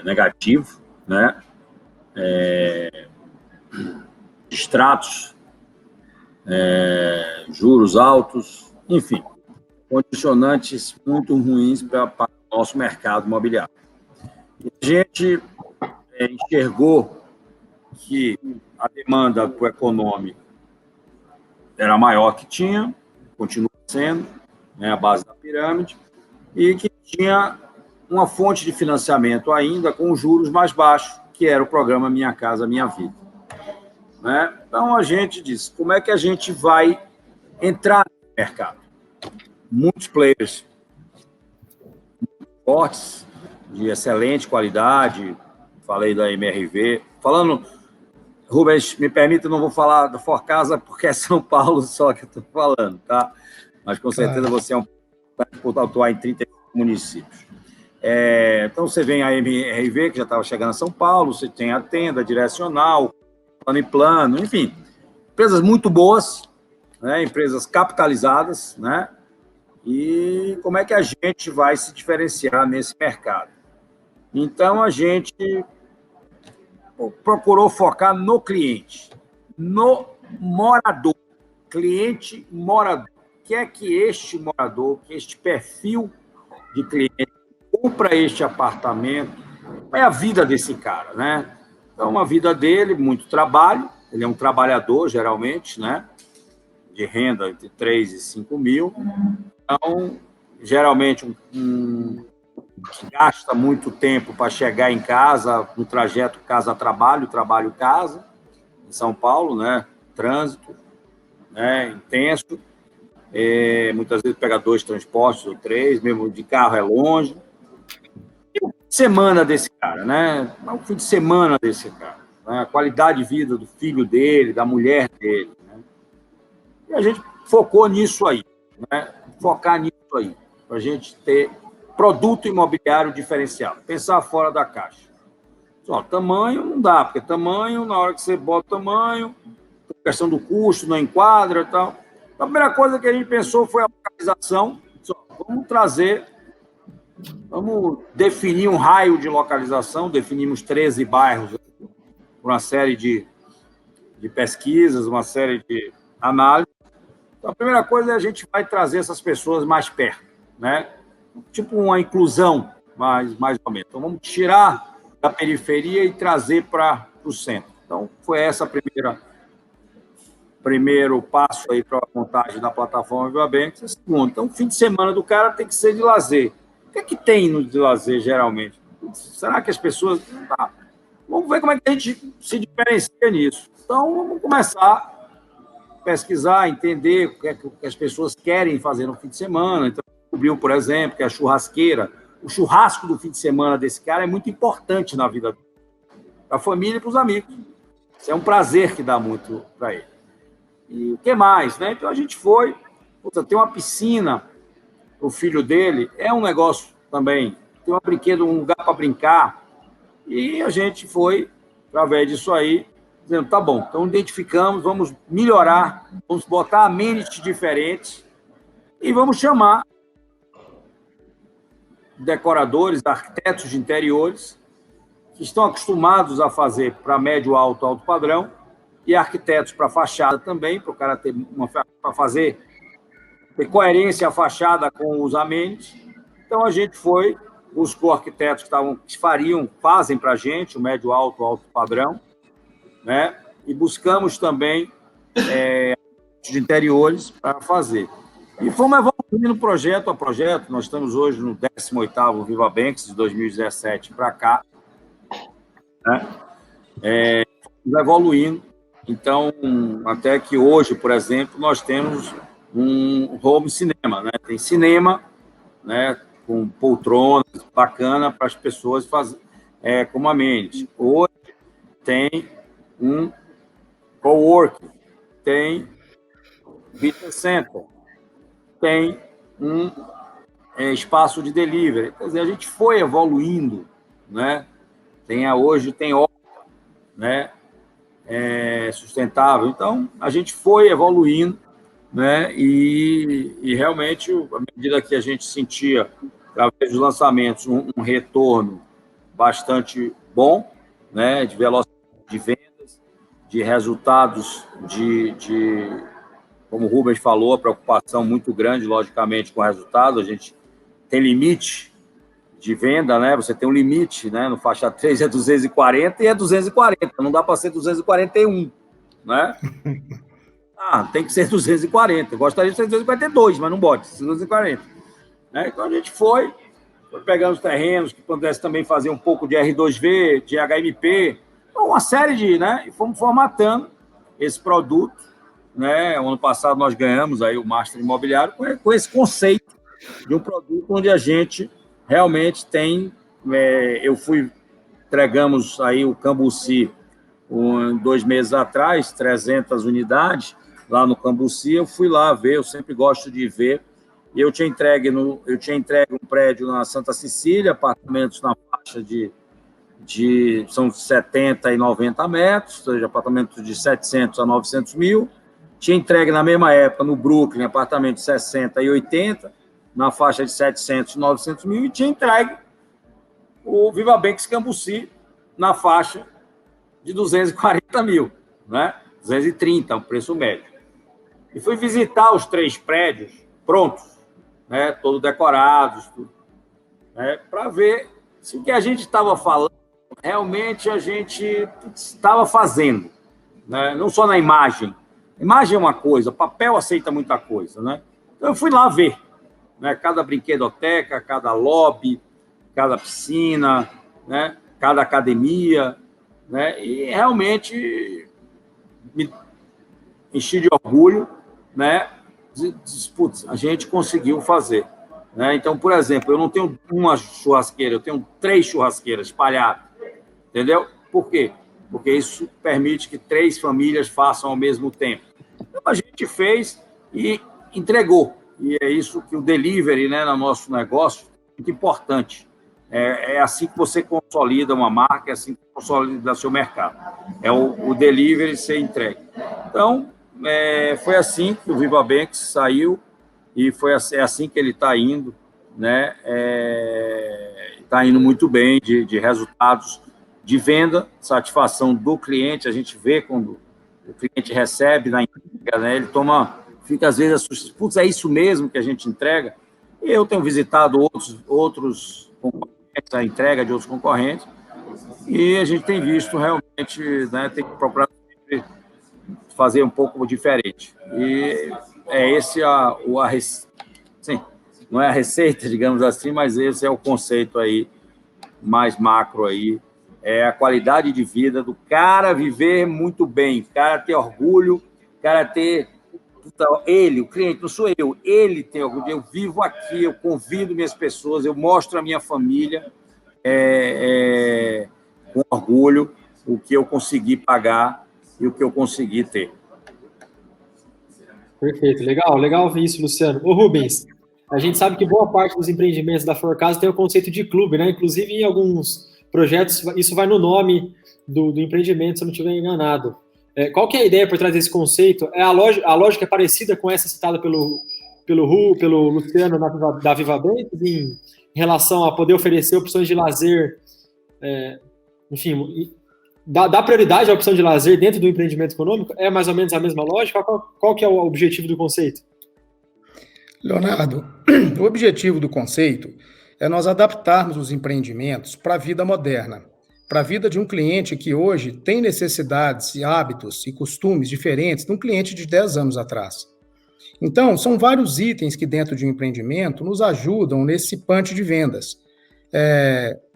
negativo, né? Extratos, juros altos, enfim, condicionantes muito ruins para o nosso mercado imobiliário. E a gente enxergou que a demanda para o econômico era maior que tinha, continua sendo, né, a base da pirâmide, e que tinha uma fonte de financiamento ainda com juros mais baixos, que era o programa Minha Casa Minha Vida. Né? Então, a gente disse, como é que a gente vai entrar no mercado? Muitos players fortes, de excelente qualidade, falei da MRV, Rubens, me permita, eu não vou falar da Forcasa, porque é São Paulo só que eu estou falando, tá? Mas com certeza você é por atuar em 35 municípios. Então, você vem a MRV, que já estava chegando a São Paulo, você tem a Tenda, Direcional, Plano e Plano, enfim, empresas muito boas, né? Empresas capitalizadas, né? e como é que a gente vai se diferenciar nesse mercado. Então, a gente procurou focar no cliente, no morador, cliente morador. O que é que este morador, que este perfil de cliente compra este apartamento, é a vida desse cara, né? Então, a vida dele, muito trabalho, ele é um trabalhador, geralmente, né? De renda entre 3 e 5 mil. Então, geralmente, que gasta muito tempo para chegar em casa, no trajeto casa-trabalho, trabalho-casa, em São Paulo, né? Trânsito, né? Intenso. Muitas vezes pega 2 transportes ou 3, mesmo de carro é longe. E o fim de semana desse cara, né? O fim de semana desse cara, né? A qualidade de vida do filho dele, da mulher dele, né? E a gente focou nisso aí, né? Focar nisso aí, para a gente ter produto imobiliário diferenciado, pensar fora da caixa. Só, tamanho não dá, porque tamanho, na hora que você bota o tamanho, a questão do custo não enquadra e tal. A primeira coisa que a gente pensou foi a localização. Vamos definir um raio de localização, definimos 13 bairros, por uma série de pesquisas, uma série de análises. Então, a primeira coisa é a gente vai trazer essas pessoas mais perto, né? Tipo uma inclusão, mais ou menos. Então, vamos tirar da periferia e trazer para o centro. Então, foi essa a primeiro passo aí para a montagem da plataforma Viva Banks. Segundo, então, o fim de semana do cara tem que ser de lazer. O que é que tem no de lazer, geralmente? Será que as pessoas... Tá. Vamos ver como é que a gente se diferencia nisso. Então, vamos começar a pesquisar, entender o que é que as pessoas querem fazer no fim de semana. Então, descobriu, por exemplo, que a churrasqueira, o churrasco do fim de semana desse cara é muito importante na vida dele, para a família e para os amigos. Isso é um prazer que dá muito para ele. E o que mais, né? Então, a gente foi... tem uma piscina, o filho dele, é um negócio também, tem um brinquedo, um lugar para brincar, e a gente foi, através disso aí, dizendo, tá bom, então identificamos, vamos melhorar, vamos botar amenities diferentes, e vamos chamar decoradores, arquitetos de interiores, que estão acostumados a fazer para médio, alto padrão, e arquitetos para fachada também, para o cara ter para fazer ter coerência a fachada com os amenities. Então, a gente buscou arquitetos que fazem para a gente o médio, alto padrão, né? E buscamos também de interiores para fazer. E fomos evoluindo projeto a projeto. Nós estamos hoje no 18º Viva Banks, de 2017 para cá, né? Fomos evoluindo. Então, até que hoje, por exemplo, nós temos um home cinema, né? Tem cinema, né? Com poltronas bacana para as pessoas fazer como amenities. Hoje tem um coworking, tem business center, tem um espaço de delivery. Quer dizer, a gente foi evoluindo, né? Hoje tem horta, né? Sustentável. Então, a gente foi evoluindo, né? E realmente, à medida que a gente sentia, através dos lançamentos, um retorno bastante bom, né? De velocidade de vendas, de resultados, como o Rubens falou, a preocupação muito grande, logicamente, com o resultado. A gente tem limite de venda, né? Você tem um limite, né? No faixa 3 é 240 e é 240, não dá para ser 241, né? Tem que ser 240. Eu gostaria de ser 242, mas não pode, 240. Né? Então, a gente foi pegando os terrenos, que pudesse também fazer um pouco de R2V, de HMP, então, uma série de... né? E fomos formatando esse produto, né? O ano passado nós ganhamos aí o Master Imobiliário com esse conceito de um produto onde a gente realmente tem... entregamos aí o Cambuci 2 meses atrás, 300 unidades, lá no Cambuci. Eu fui lá ver, eu sempre gosto de ver. E eu tinha entregue um prédio na Santa Cecília, apartamentos na faixa são 70 e 90 metros, ou seja, apartamentos de 700 a 900 mil. Tinha entregue na mesma época no Brooklyn, apartamentos de 60 e 80. na faixa de 700, 900 mil e tinha entregue o Viva Banks Cambuci na faixa de 240 mil, né? 230, um preço médio. E fui visitar os 3 prédios prontos, né? Todos decorados, tudo, né? Para ver se o que a gente estava falando, realmente a gente estava fazendo, né? Não só na imagem. Imagem é uma coisa, papel aceita muita coisa, né? Então eu fui lá ver, né? Cada brinquedoteca, cada lobby, cada piscina, né? Cada academia, né? E realmente me enchi de orgulho, né? Putz, a gente conseguiu fazer, né? Então, por exemplo, eu não tenho uma churrasqueira, eu tenho 3 churrasqueiras espalhadas, entendeu? Por quê? Porque isso permite que 3 famílias façam ao mesmo tempo. Então, a gente fez e entregou. E é isso que o delivery, né, no nosso negócio, é muito importante. É assim que você consolida uma marca, é assim que consolida seu mercado. É o delivery ser entregue. Então, foi assim que o Viva Banks saiu e é assim que ele está indo, né? Está indo muito bem de resultados de venda, satisfação do cliente. A gente vê quando o cliente recebe na entrega, né? Ele fica às vezes assustado. Putz, é isso mesmo que a gente entrega? E eu tenho visitado outros concorrentes, a entrega de outros concorrentes, e a gente tem visto realmente, né, tem que procurar fazer um pouco diferente. E é esse sim, não é a receita, digamos assim, mas esse é o conceito aí mais macro aí, é a qualidade de vida do cara viver muito bem, o cara ter orgulho, o cara ter ele, o cliente, não sou eu, ele tem orgulho, eu vivo aqui, eu convido minhas pessoas, eu mostro a minha família com orgulho o que eu consegui pagar e o que eu consegui ter. Perfeito, legal ouvir isso, Luciano. Ô Rubens, a gente sabe que boa parte dos empreendimentos da Forcasa tem o conceito de clube, né? Inclusive em alguns projetos isso vai no nome do empreendimento, se eu não estiver enganado. Qual que é a ideia por trás desse conceito? A lógica é parecida com essa citada pelo Luciano da Viva Banks, em relação a poder oferecer opções de lazer, enfim, dar prioridade à opção de lazer dentro do empreendimento econômico? É mais ou menos a mesma lógica? Qual que é o objetivo do conceito? Leonardo, o objetivo do conceito é nós adaptarmos os empreendimentos para a vida moderna, para a vida de um cliente que hoje tem necessidades e hábitos e costumes diferentes de um cliente de 10 anos atrás. Então, são vários itens que dentro de um empreendimento nos ajudam nesse punch de vendas.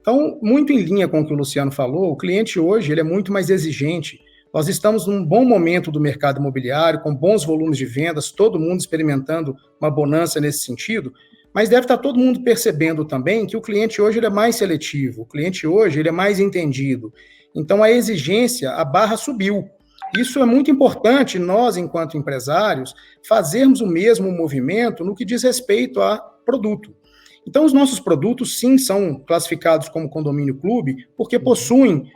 Então, muito em linha com o que o Luciano falou, o cliente hoje ele é muito mais exigente. Nós estamos num bom momento do mercado imobiliário, com bons volumes de vendas, todo mundo experimentando uma bonança nesse sentido, mas deve estar todo mundo percebendo também que o cliente hoje ele é mais seletivo, o cliente hoje ele é mais entendido. Então, a exigência, a barra subiu. Isso é muito importante, nós, enquanto empresários, fazermos o mesmo movimento no que diz respeito a produto. Então, os nossos produtos, sim, são classificados como condomínio clube, porque possuem,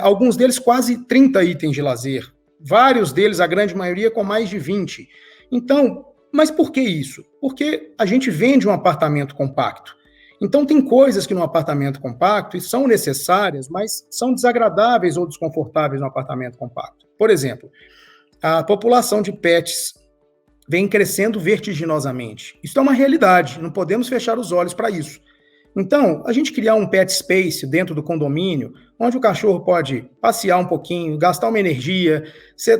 alguns deles, quase 30 itens de lazer. Vários deles, a grande maioria, com mais de 20. Então, mas por que isso? Porque a gente vende um apartamento compacto. Então, tem coisas que no apartamento compacto são necessárias, mas são desagradáveis ou desconfortáveis no apartamento compacto. Por exemplo, a população de pets vem crescendo vertiginosamente. Isso é uma realidade, não podemos fechar os olhos para isso. Então, a gente criar um pet space dentro do condomínio, onde o cachorro pode passear um pouquinho, gastar uma energia,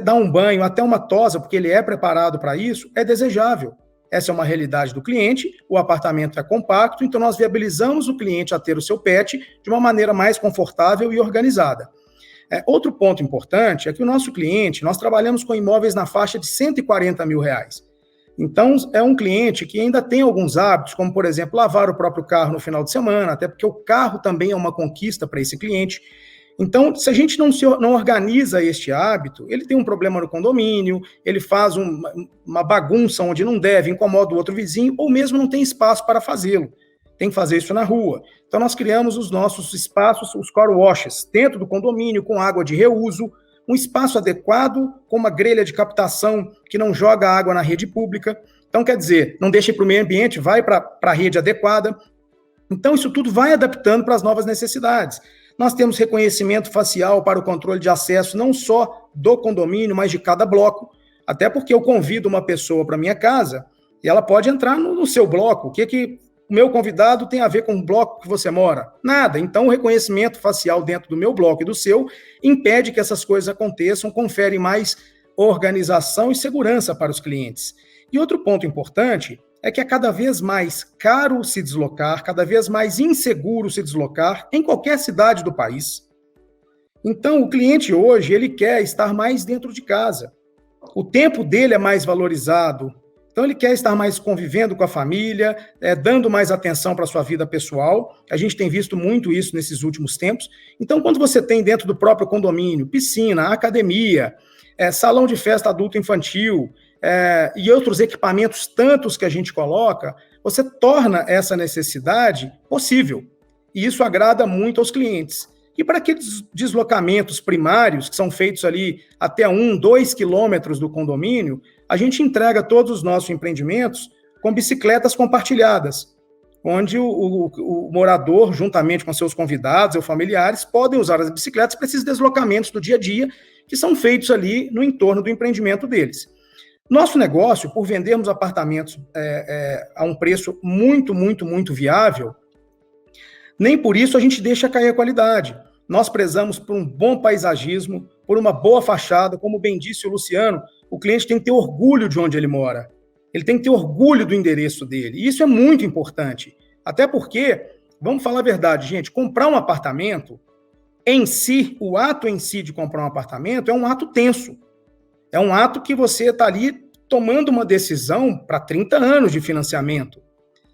dar um banho, até uma tosa, porque ele é preparado para isso, é desejável. Essa é uma realidade do cliente, o apartamento é compacto, então nós viabilizamos o cliente a ter o seu pet de uma maneira mais confortável e organizada. Outro ponto importante é que o nosso cliente, nós trabalhamos com imóveis na faixa de R$140 mil. Então, é um cliente que ainda tem alguns hábitos, como, por exemplo, lavar o próprio carro no final de semana, até porque o carro também é uma conquista para esse cliente. Então, se a gente não organiza este hábito, ele tem um problema no condomínio, ele faz uma bagunça onde não deve, incomoda o outro vizinho, ou mesmo não tem espaço para fazê-lo. Tem que fazer isso na rua. Então, nós criamos os nossos espaços, os car washes, dentro do condomínio, com água de reuso, um espaço adequado, com uma grelha de captação que não joga água na rede pública. Então, quer dizer, não deixa ir para o meio ambiente, vai para a rede adequada. Então, isso tudo vai adaptando para as novas necessidades. Nós temos reconhecimento facial para o controle de acesso, não só do condomínio, mas de cada bloco. Até porque eu convido uma pessoa para minha casa e ela pode entrar no seu bloco. O que o meu convidado tem a ver com o bloco que você mora? Nada. Então, o reconhecimento facial dentro do meu bloco e do seu impede que essas coisas aconteçam, confere mais organização e segurança para os clientes. E outro ponto importante é que é cada vez mais caro se deslocar, cada vez mais inseguro se deslocar em qualquer cidade do país. Então, o cliente hoje, ele quer estar mais dentro de casa. O tempo dele é mais valorizado. Então, ele quer estar mais convivendo com a família, dando mais atenção para a sua vida pessoal. A gente tem visto muito isso nesses últimos tempos. Então, quando você tem dentro do próprio condomínio, piscina, academia, salão de festa adulto-infantil, e outros equipamentos tantos que a gente coloca, você torna essa necessidade possível. E isso agrada muito aos clientes. E para aqueles deslocamentos primários, que são feitos ali até 1, 2 quilômetros do condomínio, a gente entrega todos os nossos empreendimentos com bicicletas compartilhadas, onde o morador, juntamente com seus convidados ou familiares, podem usar as bicicletas para esses deslocamentos do dia a dia, que são feitos ali no entorno do empreendimento deles. Nosso negócio, por vendermos apartamentos a um preço muito, muito, muito viável, nem por isso a gente deixa cair a qualidade. Nós prezamos por um bom paisagismo, por uma boa fachada, como bem disse o Luciano, o cliente tem que ter orgulho de onde ele mora. Ele tem que ter orgulho do endereço dele. E isso é muito importante. Até porque, vamos falar a verdade, gente, comprar um apartamento, em si, o ato em si de comprar um apartamento é um ato tenso. É um ato que você está ali tomando uma decisão para 30 anos de financiamento.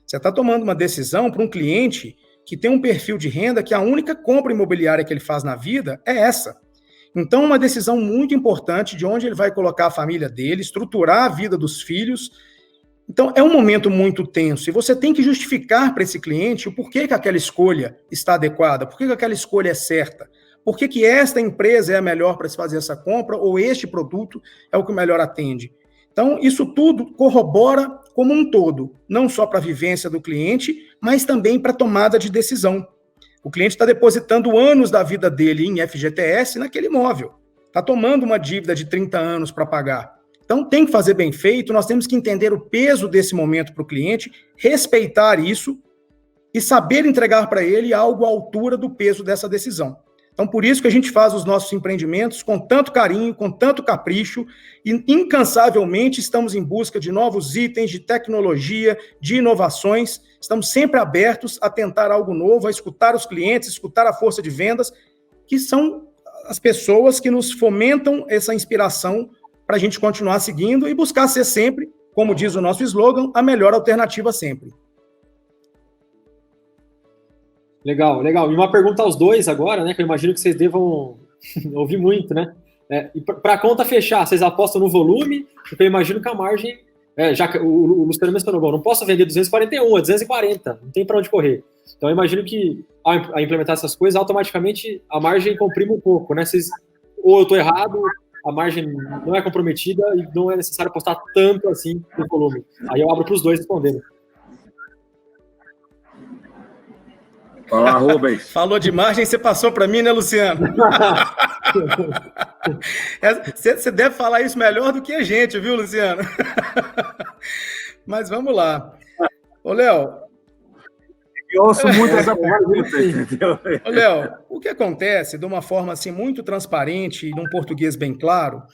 Você está tomando uma decisão para um cliente que tem um perfil de renda que a única compra imobiliária que ele faz na vida é essa. Então, uma decisão muito importante de onde ele vai colocar a família dele, estruturar a vida dos filhos. Então, é um momento muito tenso e você tem que justificar para esse cliente o porquê que aquela escolha está adequada, porquê que aquela escolha é certa, porquê que esta empresa é a melhor para se fazer essa compra ou este produto é o que melhor atende. Então, isso tudo corrobora como um todo, não só para a vivência do cliente, mas também para a tomada de decisão. O cliente está depositando anos da vida dele em FGTS naquele imóvel. Está tomando uma dívida de 30 anos para pagar. Então, tem que fazer bem feito, nós temos que entender o peso desse momento para o cliente, respeitar isso e saber entregar para ele algo à altura do peso dessa decisão. Então, por isso que a gente faz os nossos empreendimentos com tanto carinho, com tanto capricho, e incansavelmente estamos em busca de novos itens, de tecnologia, de inovações. Estamos sempre abertos a tentar algo novo, a escutar os clientes, escutar a força de vendas, que são as pessoas que nos fomentam essa inspiração para a gente continuar seguindo e buscar ser sempre, como diz o nosso slogan, a melhor alternativa sempre. Legal, legal. E uma pergunta aos dois agora, né? Que eu imagino que vocês devam ouvir muito, né? E para a conta fechar, vocês apostam no volume? Porque eu imagino que a margem, já que o Luciano mencionou, bom, não posso vender 241, é 240, não tem para onde correr. Então eu imagino que ao implementar essas coisas, automaticamente a margem comprime um pouco, né? Ou eu estou errado, a margem não é comprometida e não é necessário apostar tanto assim no volume. Aí eu abro para os dois respondendo. Fala, Rubens. Falou de margem, você passou para mim, né, Luciano? Você deve falar isso melhor do que a gente, viu, Luciano? Mas vamos lá. Ô, Léo. Eu ouço muito essa pergunta, entendeu? Ô, Léo, o que acontece, de uma forma assim muito transparente e num português bem claro,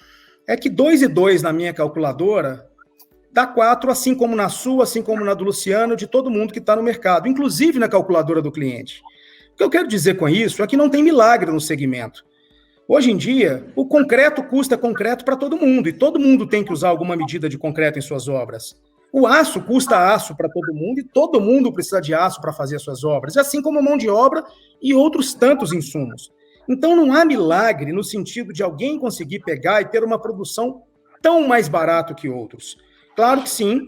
é que 2 e 2 na minha calculadora dá 4, assim como na sua, assim como na do Luciano, de todo mundo que está no mercado, inclusive na calculadora do cliente. O que eu quero dizer com isso é que não tem milagre no segmento. Hoje em dia, o concreto custa concreto para todo mundo, e todo mundo tem que usar alguma medida de concreto em suas obras. O aço custa aço para todo mundo, e todo mundo precisa de aço para fazer as suas obras, assim como a mão de obra e outros tantos insumos. Então não há milagre no sentido de alguém conseguir pegar e ter uma produção tão mais barato que outros. Claro que sim,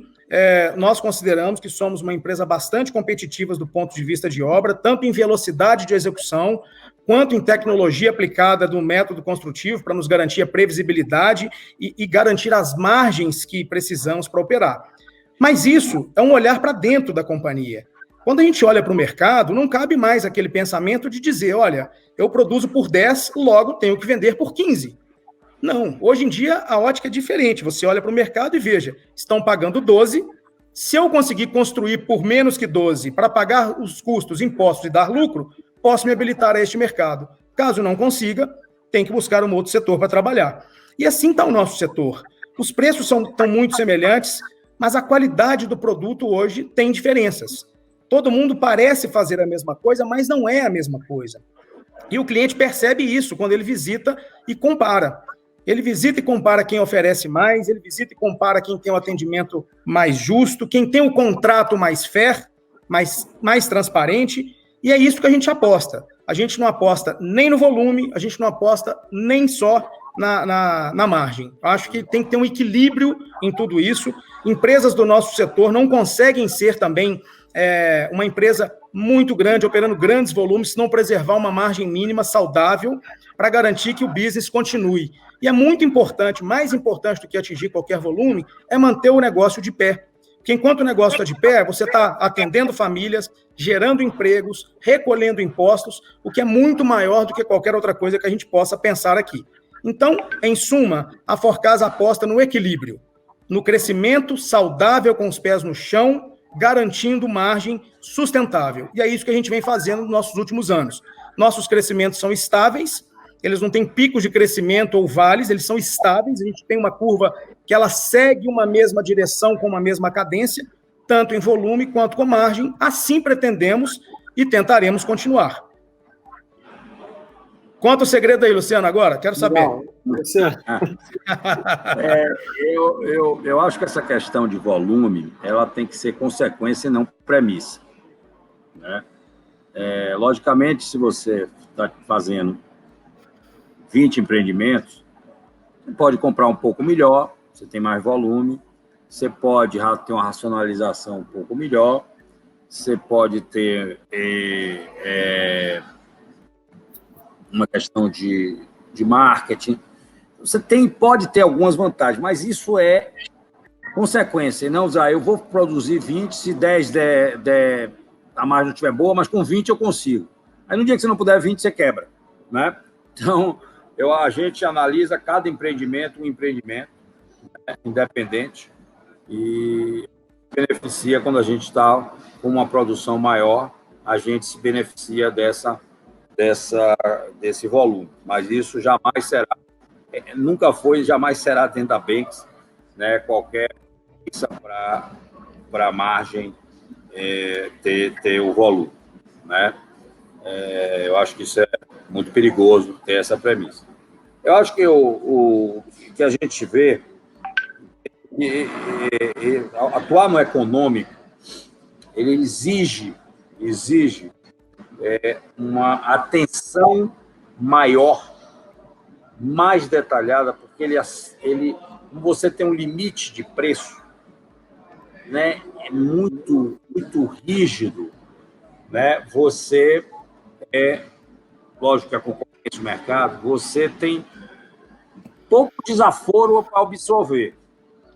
nós consideramos que somos uma empresa bastante competitiva do ponto de vista de obra, tanto em velocidade de execução, quanto em tecnologia aplicada do método construtivo para nos garantir a previsibilidade e garantir as margens que precisamos para operar. Mas isso é um olhar para dentro da companhia. Quando a gente olha para o mercado, não cabe mais aquele pensamento de dizer, olha, eu produzo por 10, logo tenho que vender por 15. Não, hoje em dia a ótica é diferente. Você olha para o mercado e veja, estão pagando 12, se eu conseguir construir por menos que 12 para pagar os custos, impostos e dar lucro, posso me habilitar a este mercado. Caso não consiga, tem que buscar um outro setor para trabalhar. E assim está o nosso setor. Os preços estão muito semelhantes, mas a qualidade do produto hoje tem diferenças. Todo mundo parece fazer a mesma coisa, mas não é a mesma coisa. E o cliente percebe isso quando ele visita e compara. Ele visita e compara quem oferece mais, ele visita e compara quem tem um atendimento mais justo, quem tem um contrato mais fair, mais transparente, e é isso que a gente aposta. A gente não aposta nem no volume, a gente não aposta nem só na margem. Acho que tem que ter um equilíbrio em tudo isso. Empresas do nosso setor não conseguem ser também uma empresa muito grande, operando grandes volumes, se não preservar uma margem mínima saudável para garantir que o business continue. E é muito importante, mais importante do que atingir qualquer volume, é manter o negócio de pé. Porque enquanto o negócio está de pé, você está atendendo famílias, gerando empregos, recolhendo impostos, o que é muito maior do que qualquer outra coisa que a gente possa pensar aqui. Então, em suma, a Forcasa aposta no equilíbrio, no crescimento saudável com os pés no chão, garantindo margem sustentável. E é isso que a gente vem fazendo nos nossos últimos anos. Nossos crescimentos são estáveis, eles não têm picos de crescimento ou vales, eles são estáveis, a gente tem uma curva que ela segue uma mesma direção com uma mesma cadência, tanto em volume quanto com margem, assim pretendemos e tentaremos continuar. Conta o segredo aí, Luciano, agora, quero saber. Não, Luciano. Eu acho que essa questão de volume, ela tem que ser consequência e não premissa, né? Logicamente, se você está fazendo 20 empreendimentos, você pode comprar um pouco melhor, você tem mais volume, você pode ter uma racionalização um pouco melhor, você pode ter uma questão de marketing. Você pode ter algumas vantagens, mas isso é consequência. E não usar, eu vou produzir 20, se 10 a margem não estiver boa, mas com 20 eu consigo. Aí no dia que você não puder 20, você quebra, né? Então, a gente analisa cada empreendimento, um empreendimento, né, independente, e beneficia quando a gente está com uma produção maior, a gente se beneficia desse volume. Mas isso jamais será, nunca foi e jamais será dentro da Banks, né, qualquer isso para a margem ter o volume, né? Eu acho que isso é muito perigoso, ter essa premissa. Eu acho que o que a gente vê, atuar no econômico, ele exige uma atenção maior, mais detalhada, porque você tem um limite de preço, né, muito, muito rígido, né? Você lógico que a concorrência do mercado, você tem pouco desaforo para absorver,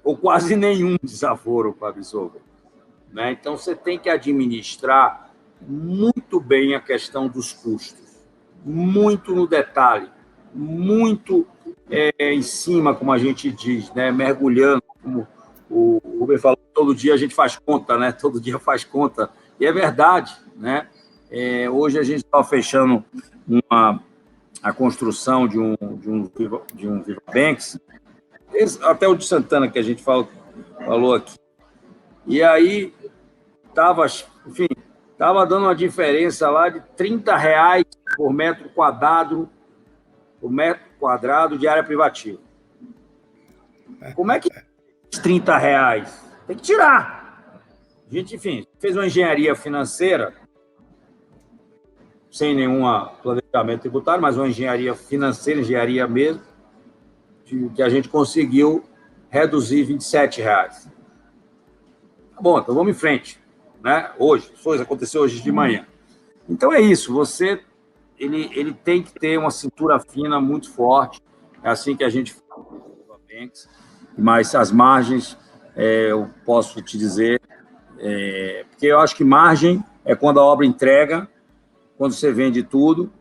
ou quase nenhum desaforo para absorver, né? Então, você tem que administrar muito bem a questão dos custos, muito no detalhe, muito em cima, como a gente diz, né? Mergulhando, como o Rubem falou, todo dia a gente faz conta, né? Todo dia faz conta, e é verdade, né? Hoje a gente está fechando a construção de um Viva Banks, até o de Santana que a gente falou aqui. E aí estava dando uma diferença lá de R$30 por metro quadrado de área privativa. Como é que R$30? Tem que tirar. A gente, enfim, fez uma engenharia financeira sem nenhum planejamento tributário, mas uma engenharia financeira, engenharia mesmo, que a gente conseguiu reduzir R$27. Tá bom, então vamos em frente, né? Aconteceu hoje de manhã. Então é isso, ele tem que ter uma cintura fina muito forte, é assim que a gente fala, mas as margens eu posso te dizer, porque eu acho que margem é quando a obra entrega, quando você vende tudo,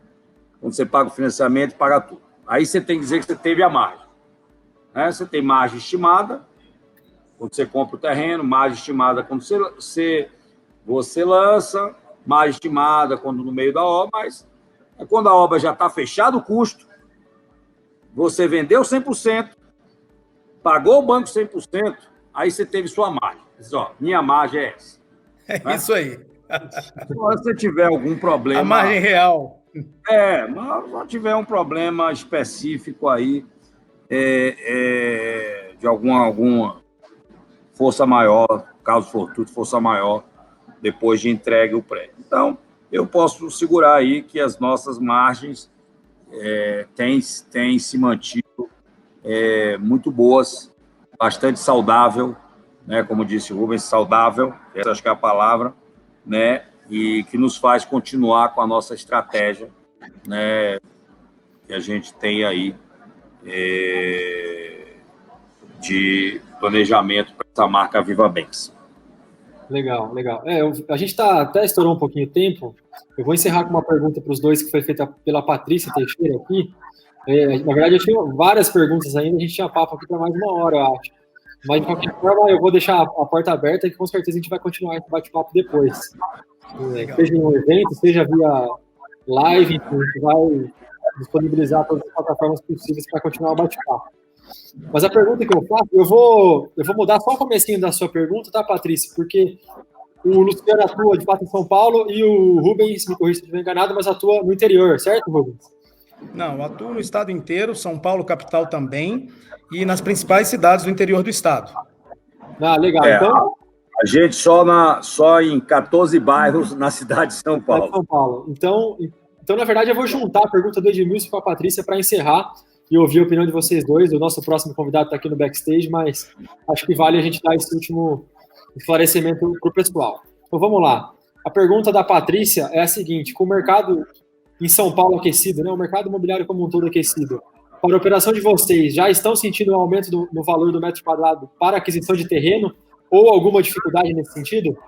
quando você paga o financiamento, paga tudo. Aí você tem que dizer que você teve a margem. Né? Você tem margem estimada, quando você compra o terreno, margem estimada quando você lança, margem estimada quando no meio da obra, mas quando a obra já está fechada o custo, você vendeu 100%, pagou o banco 100%, aí você teve sua margem. Diz, ó, minha margem é essa. É né? isso aí. Se você tiver algum problema... A margem real. Mas se tiver um problema específico aí, de alguma força maior, caso fortuito, força maior, depois de entregue o prédio. Então, eu posso segurar aí que as nossas margens têm se mantido muito boas, bastante saudável, né? Como disse o Rubens, saudável, essa acho que é a palavra, né? E que nos faz continuar com a nossa estratégia, né? Que a gente tem aí de planejamento para essa marca Viva Bens. Legal, legal. A gente até estourou um pouquinho o tempo. Eu vou encerrar com uma pergunta para os dois que foi feita pela Patrícia Teixeira aqui. Na verdade, eu tinha várias perguntas ainda, a gente tinha papo aqui para mais uma hora, eu acho. Mas, de qualquer forma, eu vou deixar a porta aberta e com certeza a gente vai continuar esse bate-papo depois. Seja em um evento, seja via live, enfim, a gente vai disponibilizar todas as plataformas possíveis para continuar o bate-papo. Mas a pergunta que eu faço, eu vou mudar só o comecinho da sua pergunta, tá, Patrícia? Porque o Luciano atua de fato em São Paulo e o Rubens, me corrija se estiver enganado, mas atua no interior, certo, Rubens? Não, eu atuo no estado inteiro, São Paulo, capital também, e nas principais cidades do interior do estado. Ah, legal. Então, a gente só em 14 bairros na cidade de São Paulo. São Paulo. Então, na verdade, eu vou juntar a pergunta do Edmilson com a Patrícia para encerrar e ouvir a opinião de vocês dois. O nosso próximo convidado está aqui no backstage, mas acho que vale a gente dar esse último esclarecimento para o pessoal. Então, vamos lá. A pergunta da Patrícia é a seguinte: com o mercado em São Paulo aquecido, né, o mercado imobiliário como um todo aquecido, para a operação de vocês, já estão sentindo um aumento no valor do metro quadrado para aquisição de terreno ou alguma dificuldade nesse sentido?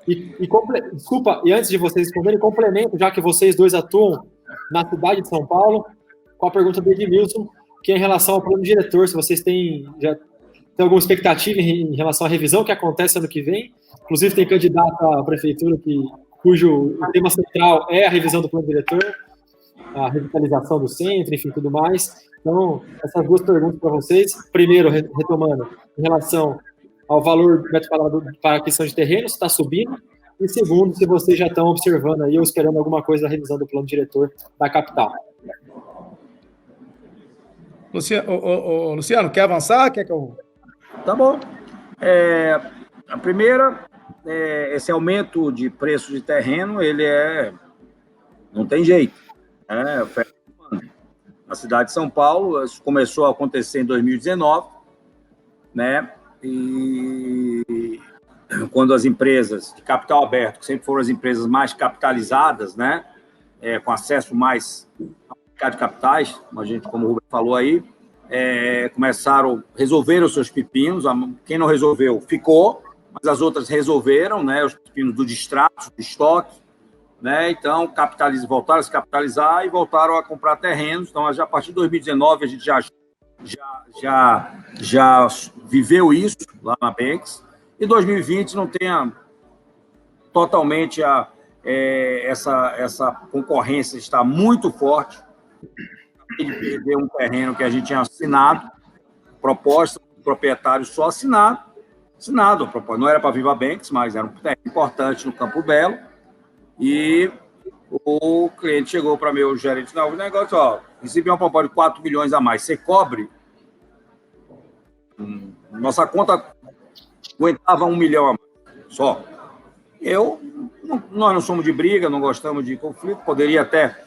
Desculpa, e antes de vocês responderem, complemento, já que vocês dois atuam na cidade de São Paulo, com a pergunta do Edmilson, que é em relação ao plano diretor, se vocês já têm alguma expectativa em relação à revisão que acontece ano que vem. Inclusive, tem candidato à prefeitura cujo tema central é a revisão do plano diretor, a revitalização do centro, enfim, tudo mais. Então, essas duas perguntas para vocês. Primeiro, retomando, em relação ao valor do metro quadrado para aquisição de terreno, se está subindo. E segundo, se vocês já estão observando aí ou esperando alguma coisa da revisão do plano diretor da capital. Luciano, quer avançar? Quer que eu... Tá bom. A primeira, esse aumento de preço de terreno, ele não tem jeito. Na cidade de São Paulo, isso começou a acontecer em 2019, né? E quando as empresas de capital aberto, que sempre foram as empresas mais capitalizadas, né? Com acesso mais ao mercado de capitais, como o Rubens falou aí, resolveram os seus pepinos. Quem não resolveu ficou, mas as outras resolveram, né? Os pepinos do distrato, do estoque, né? Então voltaram a se capitalizar e voltaram a comprar terrenos. Então, já a partir de 2019 a gente já viveu isso lá na Banks. E 2020 não tenha totalmente essa concorrência está muito forte. Ele perdeu um terreno que a gente tinha assinado, proposta do proprietário só assinado, não era para Viva Banks, mas era um terreno importante no Campo Belo, e o cliente chegou para meu gerente de negócio, recebi uma proposta de 4 milhões a mais, você cobre? Nossa conta aguentava 1 milhão a mais, só. Nós não somos de briga, não gostamos de conflito, poderia até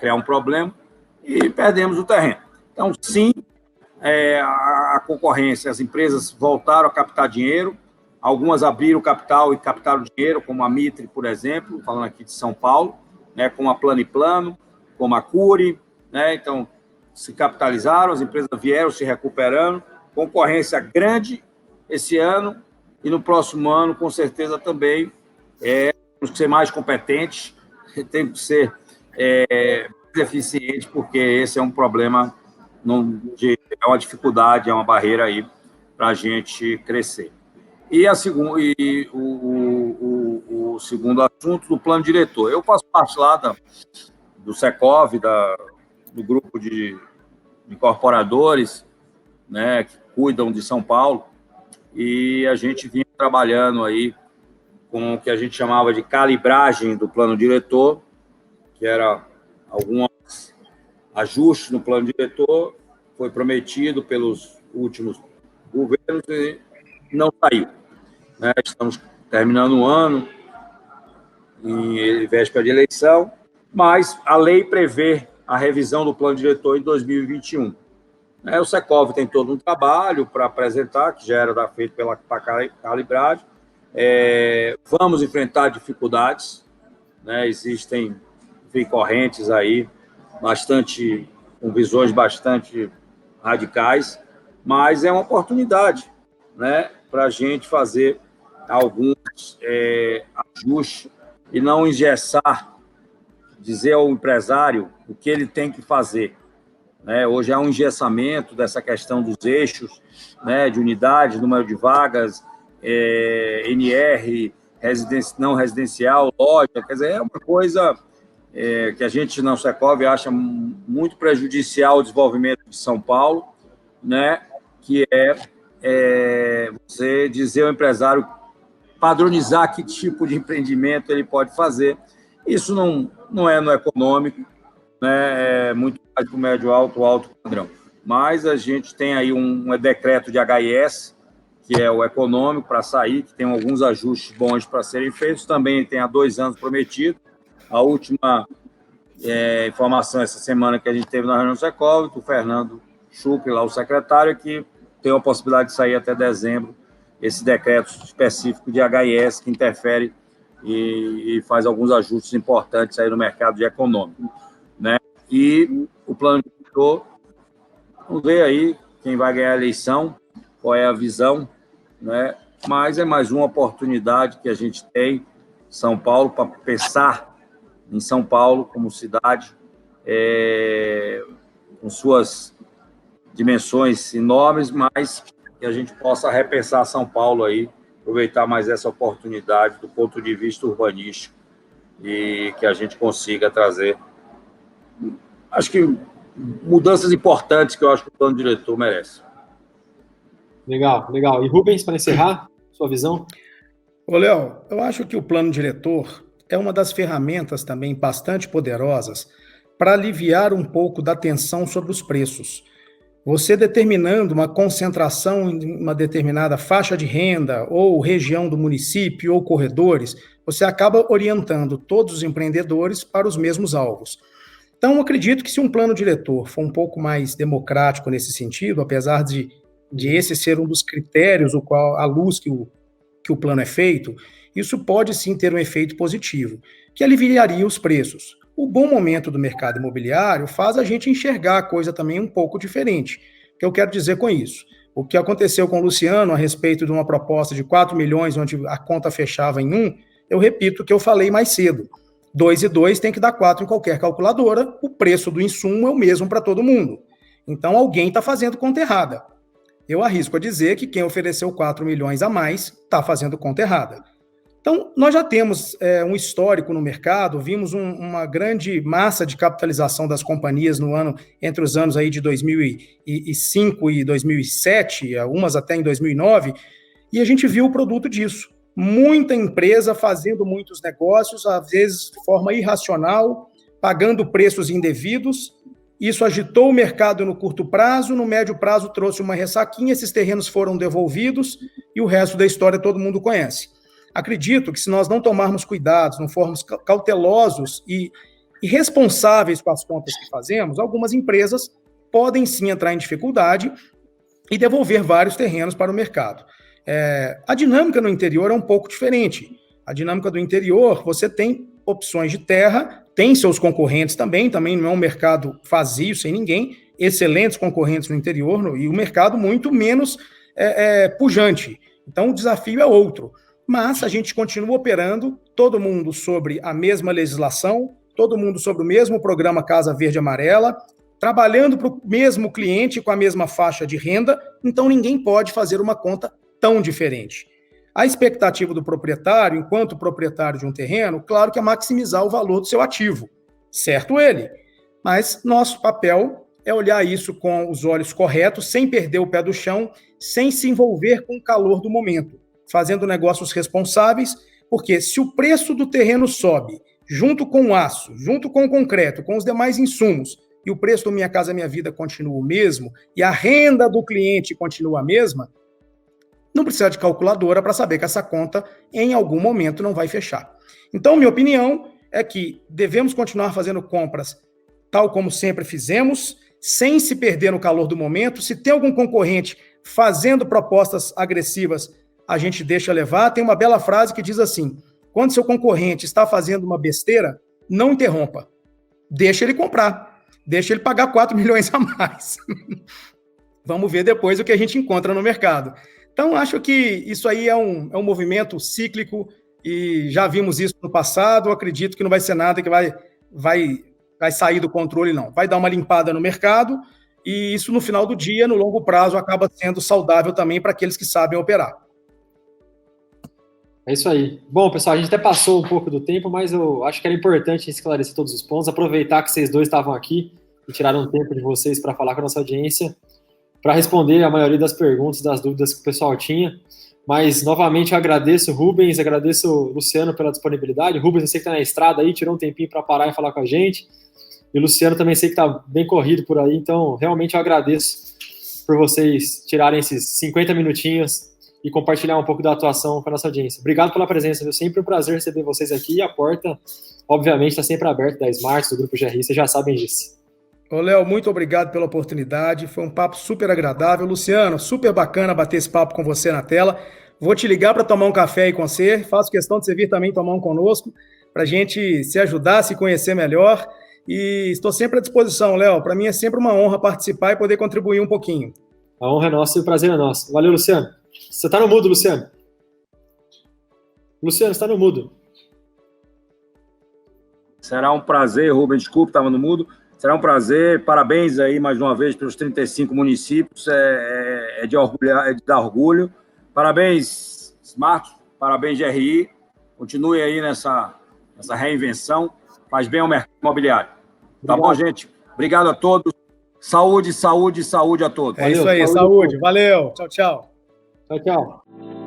criar um problema, e perdemos o terreno. Então, sim, a concorrência, as empresas voltaram a captar dinheiro, algumas abriram capital e captaram dinheiro, como a Mitre, por exemplo, falando aqui de São Paulo, né, como a Plano e Plano, como a Cury, né? Então, se capitalizaram, as empresas vieram se recuperando, concorrência grande esse ano, e no próximo ano, com certeza, também temos que ser mais competentes, temos que ser mais eficientes, porque esse é um problema, é uma dificuldade, é uma barreira aí para a gente crescer. E o segundo assunto do plano diretor. Eu faço parte lá do Secov, do grupo de incorporadores, né, que cuidam de São Paulo, e a gente vinha trabalhando aí com o que a gente chamava de calibragem do plano diretor, que era alguns ajustes no plano diretor, foi prometido pelos últimos governos e não saiu. Né? Estamos terminando o ano, em véspera de eleição, mas a lei prevê a revisão do plano diretor em 2021. O Secov tem todo um trabalho para apresentar, que já era feito pela calibragem. Vamos enfrentar dificuldades, né? Existem correntes aí, com visões bastante radicais, mas é uma oportunidade, né, para a gente fazer alguns ajustes e não engessar, dizer ao empresário o que ele tem que fazer. Hoje há um engessamento dessa questão dos eixos, né, de unidade, número de vagas, NR, não residencial, loja, quer dizer, é uma coisa que a gente, na Secov, acha muito prejudicial ao desenvolvimento de São Paulo, né, que você dizer ao empresário padronizar que tipo de empreendimento ele pode fazer. Isso não é no econômico, né, é muito mais para o médio alto padrão. Mas a gente tem aí um decreto de HIS, que é o econômico, para sair, que tem alguns ajustes bons para serem feitos. Também tem há 2 anos prometido. A última informação essa semana que a gente teve na reunião do Secov, do Fernando Schupp, lá o secretário, que tem a possibilidade de sair até dezembro esse decreto específico de HIS, que interfere e faz alguns ajustes importantes aí no mercado de econômico, né? E o plano diretor, vamos ver aí quem vai ganhar a eleição, qual é a visão, né? Mas é mais uma oportunidade que a gente tem, São Paulo, para pensar em São Paulo como cidade, com suas dimensões enormes, mas que a gente possa repensar São Paulo aí, aproveitar mais essa oportunidade do ponto de vista urbanístico e que a gente consiga trazer, acho que, mudanças importantes que eu acho que o plano diretor merece. Legal, legal. E Rubens, para encerrar, sua visão? Ô, Léo, eu acho que o plano diretor é uma das ferramentas também bastante poderosas para aliviar um pouco da tensão sobre os preços. Você determinando uma concentração em uma determinada faixa de renda ou região do município ou corredores, você acaba orientando todos os empreendedores para os mesmos alvos. Então, eu acredito que se um plano diretor for um pouco mais democrático nesse sentido, apesar de esse ser um dos critérios à luz que o plano é feito, isso pode sim ter um efeito positivo, que aliviaria os preços. O bom momento do mercado imobiliário faz a gente enxergar a coisa também um pouco diferente. O que eu quero dizer com isso? O que aconteceu com o Luciano a respeito de uma proposta de 4 milhões, onde a conta fechava em 1, eu repito o que eu falei mais cedo. 2 e 2 tem que dar 4 em qualquer calculadora, o preço do insumo é o mesmo para todo mundo. Então alguém está fazendo conta errada. Eu arrisco a dizer que quem ofereceu 4 milhões a mais está fazendo conta errada. Então, nós já temos um histórico no mercado, vimos uma grande massa de capitalização das companhias entre os anos aí de 2005 e 2007, algumas até em 2009, e a gente viu o produto disso. Muita empresa fazendo muitos negócios, às vezes de forma irracional, pagando preços indevidos. Isso agitou o mercado no curto prazo, no médio prazo trouxe uma ressaquinha, esses terrenos foram devolvidos e o resto da história todo mundo conhece. Acredito que se nós não tomarmos cuidados, não formos cautelosos e responsáveis com as contas que fazemos, algumas empresas podem sim entrar em dificuldade e devolver vários terrenos para o mercado. A dinâmica no interior é um pouco diferente. A dinâmica do interior, você tem opções de terra, tem seus concorrentes também não é um mercado vazio, sem ninguém, excelentes concorrentes no interior e o mercado muito menos pujante. Então, o desafio é outro. Mas a gente continua operando, todo mundo sobre a mesma legislação, todo mundo sobre o mesmo programa Casa Verde e Amarela, trabalhando para o mesmo cliente com a mesma faixa de renda, então ninguém pode fazer uma conta tão diferente. A expectativa do proprietário, enquanto proprietário de um terreno, claro que é maximizar o valor do seu ativo, certo ele. Mas nosso papel é olhar isso com os olhos corretos, sem perder o pé do chão, sem se envolver com o calor do momento, fazendo negócios responsáveis, porque se o preço do terreno sobe, junto com o aço, junto com o concreto, com os demais insumos, e o preço do Minha Casa Minha Vida continua o mesmo, e a renda do cliente continua a mesma, não precisa de calculadora para saber que essa conta, em algum momento, não vai fechar. Então, minha opinião é que devemos continuar fazendo compras tal como sempre fizemos, sem se perder no calor do momento. Se tem algum concorrente fazendo propostas agressivas, a gente deixa levar. Tem uma bela frase que diz assim: quando seu concorrente está fazendo uma besteira, não interrompa. Deixa ele comprar. Deixa ele pagar 4 milhões a mais. Vamos ver depois o que a gente encontra no mercado. Então, acho que isso aí é um movimento cíclico e já vimos isso no passado. Acredito que não vai ser nada que vai sair do controle, não. Vai dar uma limpada no mercado e isso, no final do dia, no longo prazo, acaba sendo saudável também para aqueles que sabem operar. É isso aí. Bom, pessoal, a gente até passou um pouco do tempo, mas eu acho que era importante esclarecer todos os pontos, aproveitar que vocês dois estavam aqui e tiraram um tempo de vocês para falar com a nossa audiência, para responder a maioria das perguntas, das dúvidas que o pessoal tinha. Mas, novamente, eu agradeço o Rubens, agradeço o Luciano pela disponibilidade. O Rubens, eu sei que está na estrada aí, tirou um tempinho para parar e falar com a gente. E o Luciano também sei que está bem corrido por aí, então, realmente, eu agradeço por vocês tirarem esses 50 minutinhos e compartilhar um pouco da atuação com a nossa audiência. Obrigado pela presença, viu? Sempre um prazer receber vocês aqui e a porta, obviamente, está sempre aberta da Smart, do Grupo GRI, vocês já sabem disso. Ô, Léo, muito obrigado pela oportunidade, foi um papo super agradável. Luciano, super bacana bater esse papo com você na tela. Vou te ligar para tomar um café aí com você, faço questão de você vir também tomar um conosco, para a gente se ajudar, se conhecer melhor. E estou sempre à disposição, Léo. Para mim é sempre uma honra participar e poder contribuir um pouquinho. A honra é nossa e o prazer é nosso. Valeu, Luciano. Você está no mudo, Luciano. Luciano, você está no mudo. Será um prazer, Rubens, desculpe, estava no mudo. Será um prazer, parabéns aí mais uma vez pelos 35 municípios, é de dar orgulho. Parabéns, Smart, parabéns, GRI. Continue aí nessa reinvenção, faz bem ao mercado imobiliário. Tá bom, gente? Obrigado a todos. Saúde, saúde, saúde a todos. É isso aí, saúde. Valeu. Tchau, tchau. Tchau, tchau.